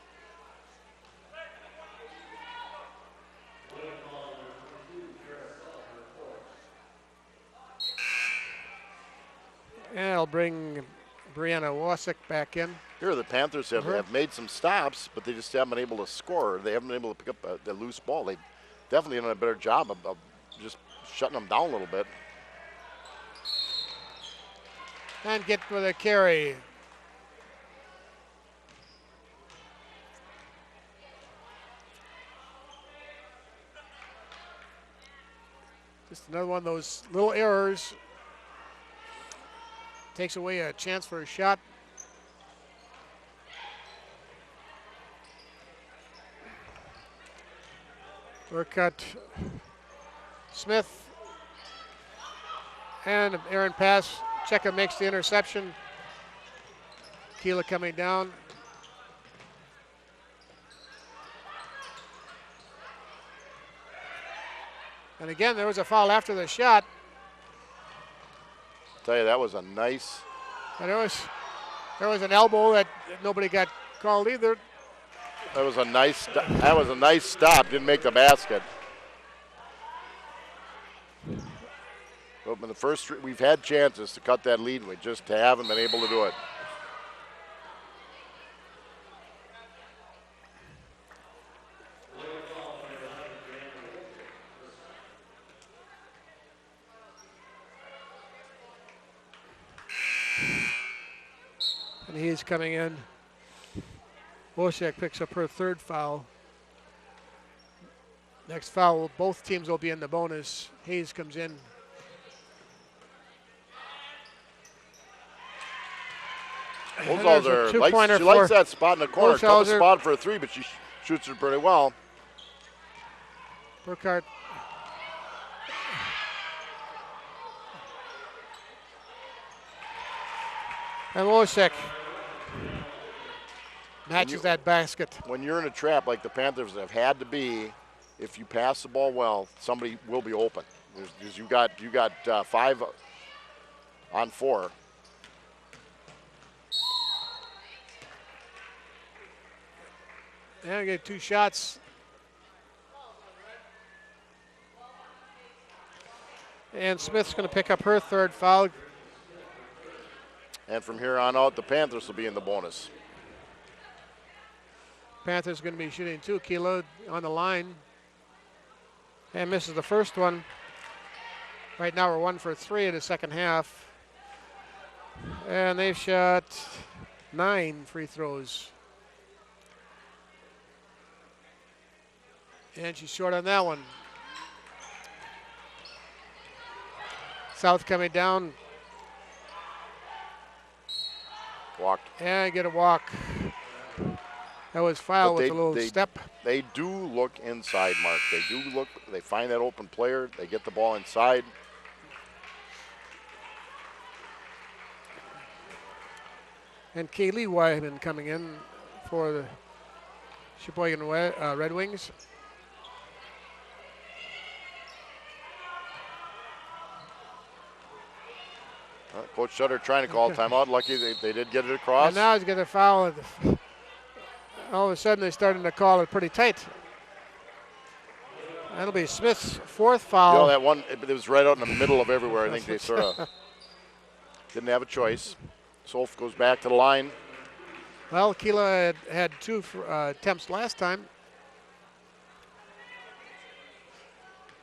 And I'll bring Brianna Wasik back in. Here, the Panthers have made some stops, but they just haven't been able to score. They haven't been able to pick up the loose ball. They definitely done a better job of just shutting them down a little bit. And get with a carry. Just another one of those little errors. Takes away a chance for a shot. Burkhart, Smith, and Aaron pass. Cheka makes the interception. Keela coming down. And again, there was a foul after the shot. Tell you, that was a nice. And there was an elbow that nobody got called either. That was a nice stop. Didn't make the basket. But in the first three, we've had chances to cut that lead. We just haven't been able to do it. And he's coming in. Wojciak picks up her third foul. Next foul, both teams will be in the bonus. Hayes comes in. Holzhauser likes that spot in the corner. Tough spot for a three, but she shoots it pretty well. Burkhart. And Wojciak matches that basket. When you're in a trap like the Panthers have had to be, if you pass the ball well, somebody will be open. You got 5 on 4. And get 2 shots. And Smith's going to pick up her third foul. And from here on out, the Panthers will be in the bonus. Panthers going to be shooting 2. Keela on the line. And misses the first one. Right now we're 1 for 3 in the second half. And they've shot 9 free throws. And she's short on that one. South coming down. Walked. And get a walk. That was foul with a little step. They do look inside, Mark. They do look. They find that open player. They get the ball inside. And Kaylee Wyman coming in for the Sheboygan Red Wings. Coach Sutter trying to call timeout. Lucky they did get it across. And now he's going to foul. All of a sudden they're starting to call it pretty tight. That'll be Smith's fourth foul. You know, that one, it was right out in the middle of everywhere. I think they sort of didn't have a choice. Solf goes back to the line. Well, Keela had 2 attempts last time.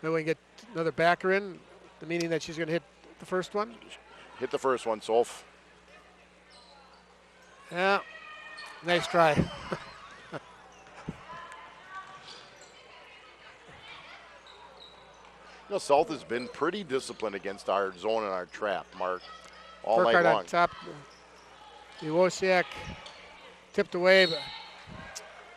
Then we get another backer in, meaning that she's going to hit the first one. Hit the first one, Solf. Yeah, nice try. You know, South has been pretty disciplined against our zone and our trap, Mark, all Burkhardt night long. on top. Iwosiak tipped away.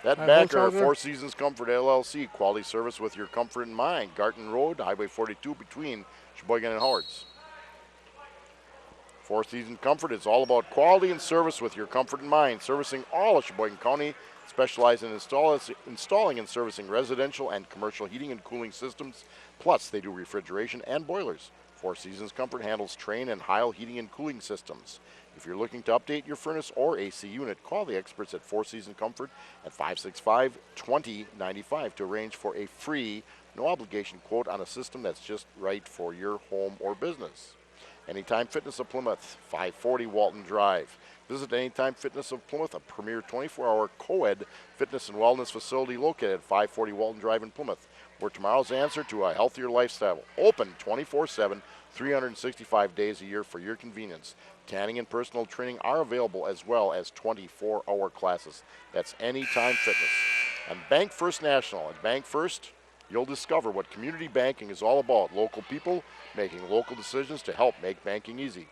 That backer, Four Seasons Comfort LLC, quality service with your comfort in mind. Garton Road, Highway 42 between Sheboygan and Howards. Four Seasons Comfort is all about quality and service with your comfort in mind. Servicing all of Sheboygan County, specializing in installing and servicing residential and commercial heating and cooling systems. Plus, they do refrigeration and boilers. Four Seasons Comfort handles Trane and Heil heating and cooling systems. If you're looking to update your furnace or AC unit, call the experts at Four Seasons Comfort at 565-2095 to arrange for a free, no obligation quote on a system that's just right for your home or business. Anytime Fitness of Plymouth, 540 Walton Drive. Visit Anytime Fitness of Plymouth, a premier 24-hour co-ed fitness and wellness facility located at 540 Walton Drive in Plymouth. We're tomorrow's answer to a healthier lifestyle. Open 24/7, 365 days a year for your convenience. Tanning and personal training are available as well as 24-hour classes. That's Anytime Fitness. And Bank First National. At Bank First, you'll discover what community banking is all about. Local people making local decisions to help make banking easy.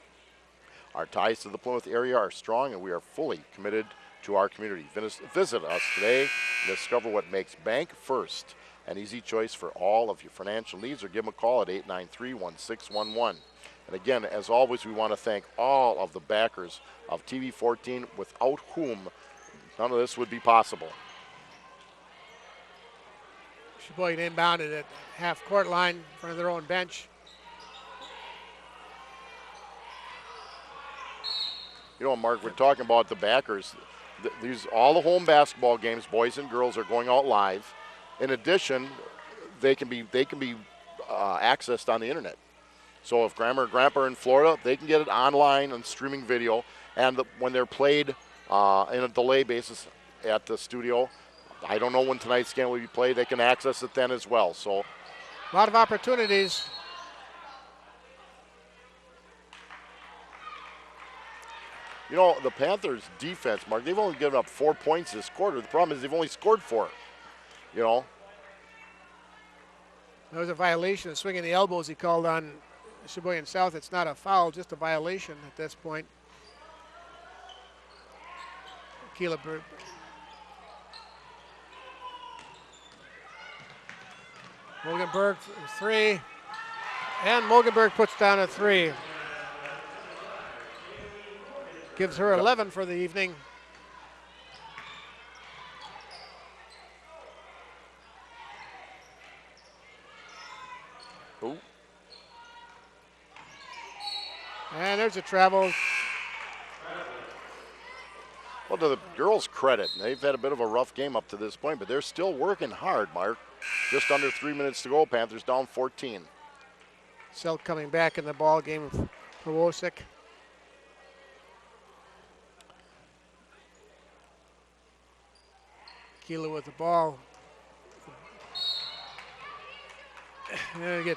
Our ties to the Plymouth area are strong, and we are fully committed to our community. Visit us today and discover what makes Bank First an easy choice for all of your financial needs, or give them a call at 893-1611. And again, as always, we want to thank all of the backers of TV14, without whom none of this would be possible. Sheboygan inbounded at half-court line in front of their own bench. You know, Mark, we're talking about the backers. These all the home basketball games, boys and girls, are going out live. In addition, they can be accessed on the internet. So if Grandma or Grandpa are in Florida, they can get it online on streaming video. And when they're played in a delay basis at the studio, I don't know when tonight's game will be played. They can access it then as well. So a lot of opportunities. You know, the Panthers' defense, Mark, they've only given up 4 points this quarter. The problem is they've only scored 4. You know. There was a violation of swinging the elbows he called on Sheboygan South. It's not a foul, just a violation at this point. Keela Mogenberg 3, and Mogenberg puts down a 3. Gives her 11 for the evening. Ooh. And there's a travel. Well, to the girls' credit, they've had a bit of a rough game up to this point, but they're still working hard, Mark. Just under 3 minutes to go. Panthers down 14. Selk coming back in the ball game for Wosick. Keela with the ball. And get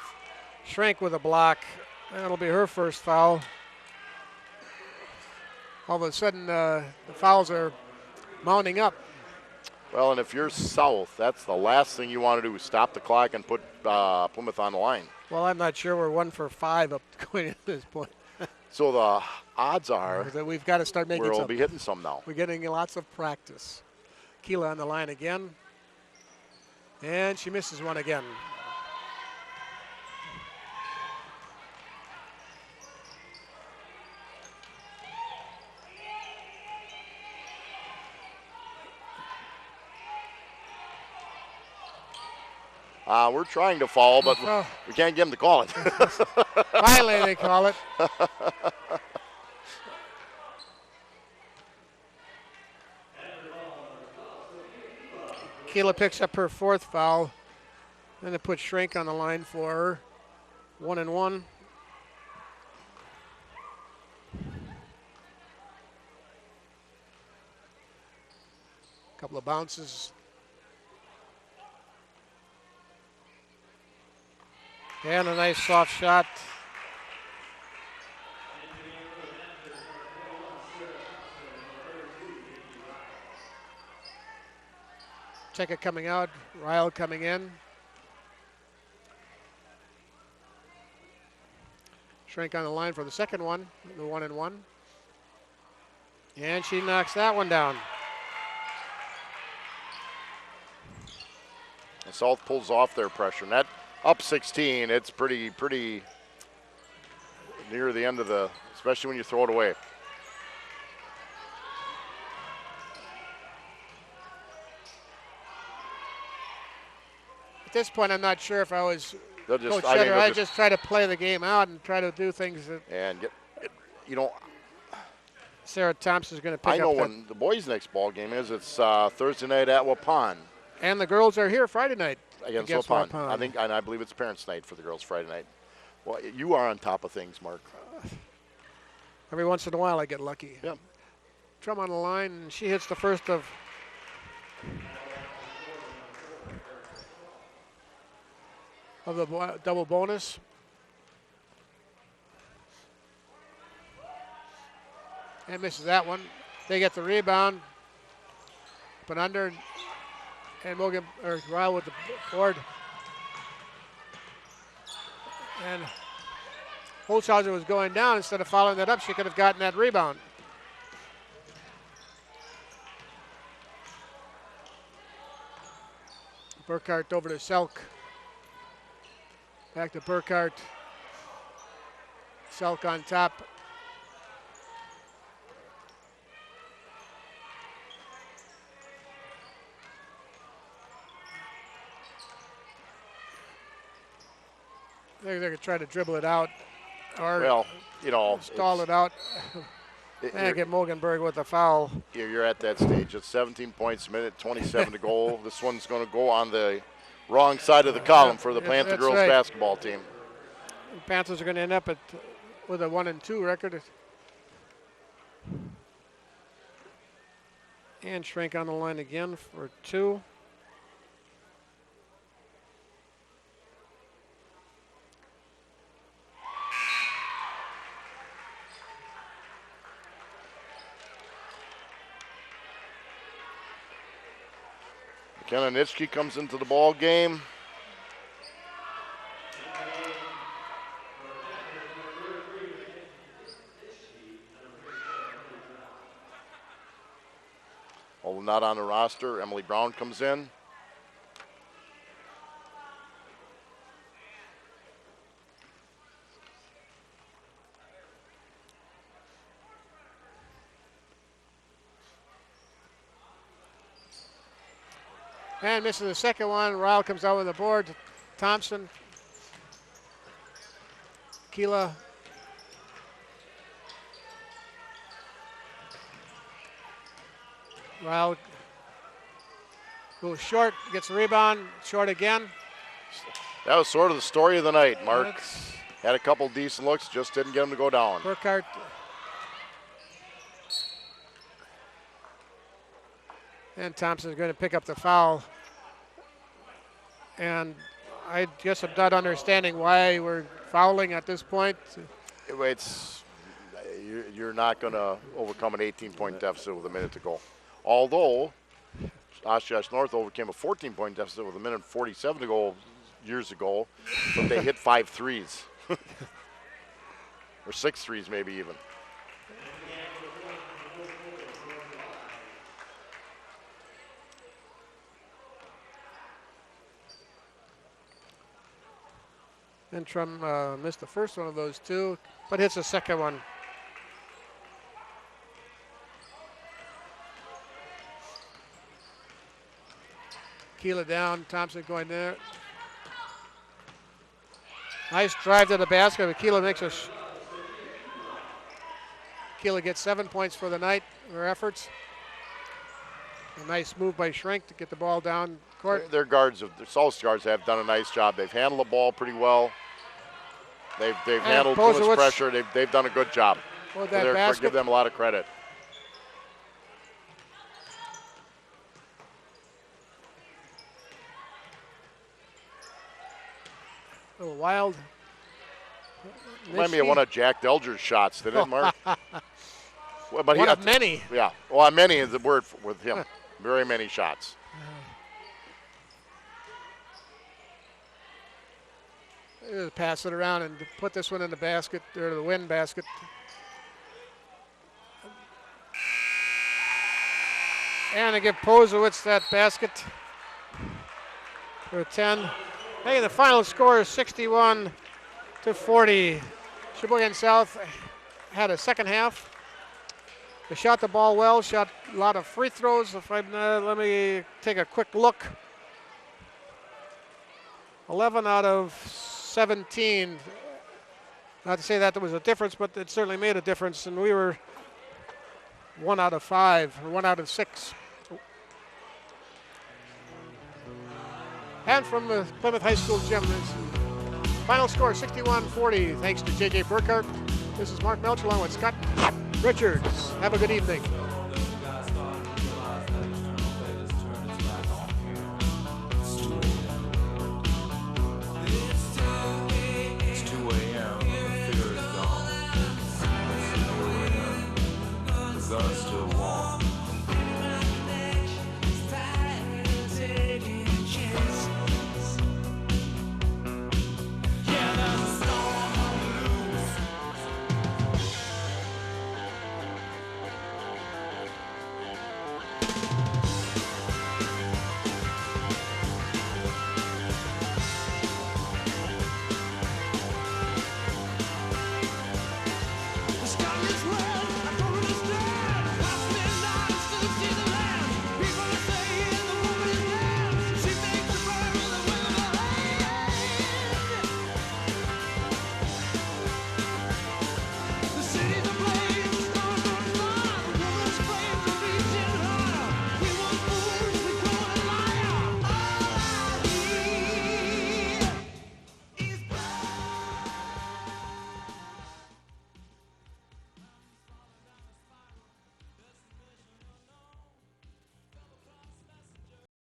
Schrank with a block. That'll be her first foul. All of a sudden, the fouls are mounting up. Well, and if you're South, that's the last thing you want to do is stop the clock and put Plymouth on the line. Well, I'm not sure we're 1 for 5 up going at this point. So the odds are That we've got to start making we'll some. be hitting some now. We're getting lots of practice. Keela on the line again. And she misses one again. We're trying to foul, but Oh. we can't get them to call it. Finally, they call it. Keela picks up her 4th foul. Then they put Shrink on the line for her. 1-1. Couple of bounces. And a nice soft shot. Check it coming out. Ryle coming in. Shrink on the line for the second one, the 1-1. And she knocks that one down. And South pulls off their pressure. And that up 16, it's pretty near the end of the, especially when you throw it away. At this point, I'm not sure if I was They'll just, Coach I think Shutter. they'll I just try to play the game out and try to do things that and get, you know, Sarah Thompson's going to pick I know up. when the boys' next ball game is. It's Thursday night at Waupun And the girls are here Friday night against Waupun. Waupun. I think, and I believe it's parents' night for the girls Friday night. Well, you are on top of things, Mark. Every once in a while, I get lucky. Yeah. Trum on the line, and she hits the first of the double bonus. And misses that one. They get the rebound. Up and under. And Morgan or Ryle with the board. And Holzhauser was going down. Instead of following that up, she could have gotten that rebound. Burkhart over to Selk. Back to Burkhart. Selk on top. They're going to try to dribble it out or Well, you know, stall it out. And get Mogenberg with a foul. You're at that stage. It's 17 points a minute, 27 to go. This one's going to go on the wrong side of the column for the Panther That's girls right. basketball team. The Panthers are going to end up with a 1-2 record. And Shrink on the line again for 2. McKenna Nitschke comes into the ball game. Although not on the roster, Emily Brown comes in. And misses the second one. Ryle comes out with the board. Thompson. Keela. Ryle goes short, gets the rebound, short again. That was sort of the story of the night, Mark. That's Had a couple decent looks, just didn't get them to go down. Burkhart. And Thompson's going to pick up the foul. And I guess I'm not understanding why we're fouling at this point. You're not going to overcome an 18-point deficit with a minute to go. Although Oshkosh North overcame a 14-point deficit with 1:47 to go years ago, but they hit 5 threes. Or 6 threes maybe even. Entrum missed the first one of those two, but hits the second one. Keela down, Thompson going there. Nice drive to the basket, but Keela makes a Keela gets 7 points for the night, their efforts. A nice move by Shrink to get the ball down court. Their guards, their South guards have done a nice job. They've handled the ball pretty well. They've handled Plymouth's pressure. They've done a good job. Give them a lot of credit. A little wild. Remind me of one of Jack Delger's shots, didn't it, Mark? Well, but one of many. Yeah. Well, many is the word with him. Very many shots. Pass it around and put this one in the basket, or the win basket. And to give Posewitz that basket for 10. Hey, the final score is 61-40. Sheboygan South had a second half. They shot the ball well, shot a lot of free throws. Let me take a quick look. 11 out of 17. Not to say that there was a difference, but it certainly made a difference. And we were 1 out of 5, or 1 out of 6. And from the Plymouth High School gym, final score 61-40. Thanks to J.J. Burkhart. This is Mark Melcher along with Scott Richards. Have a good evening.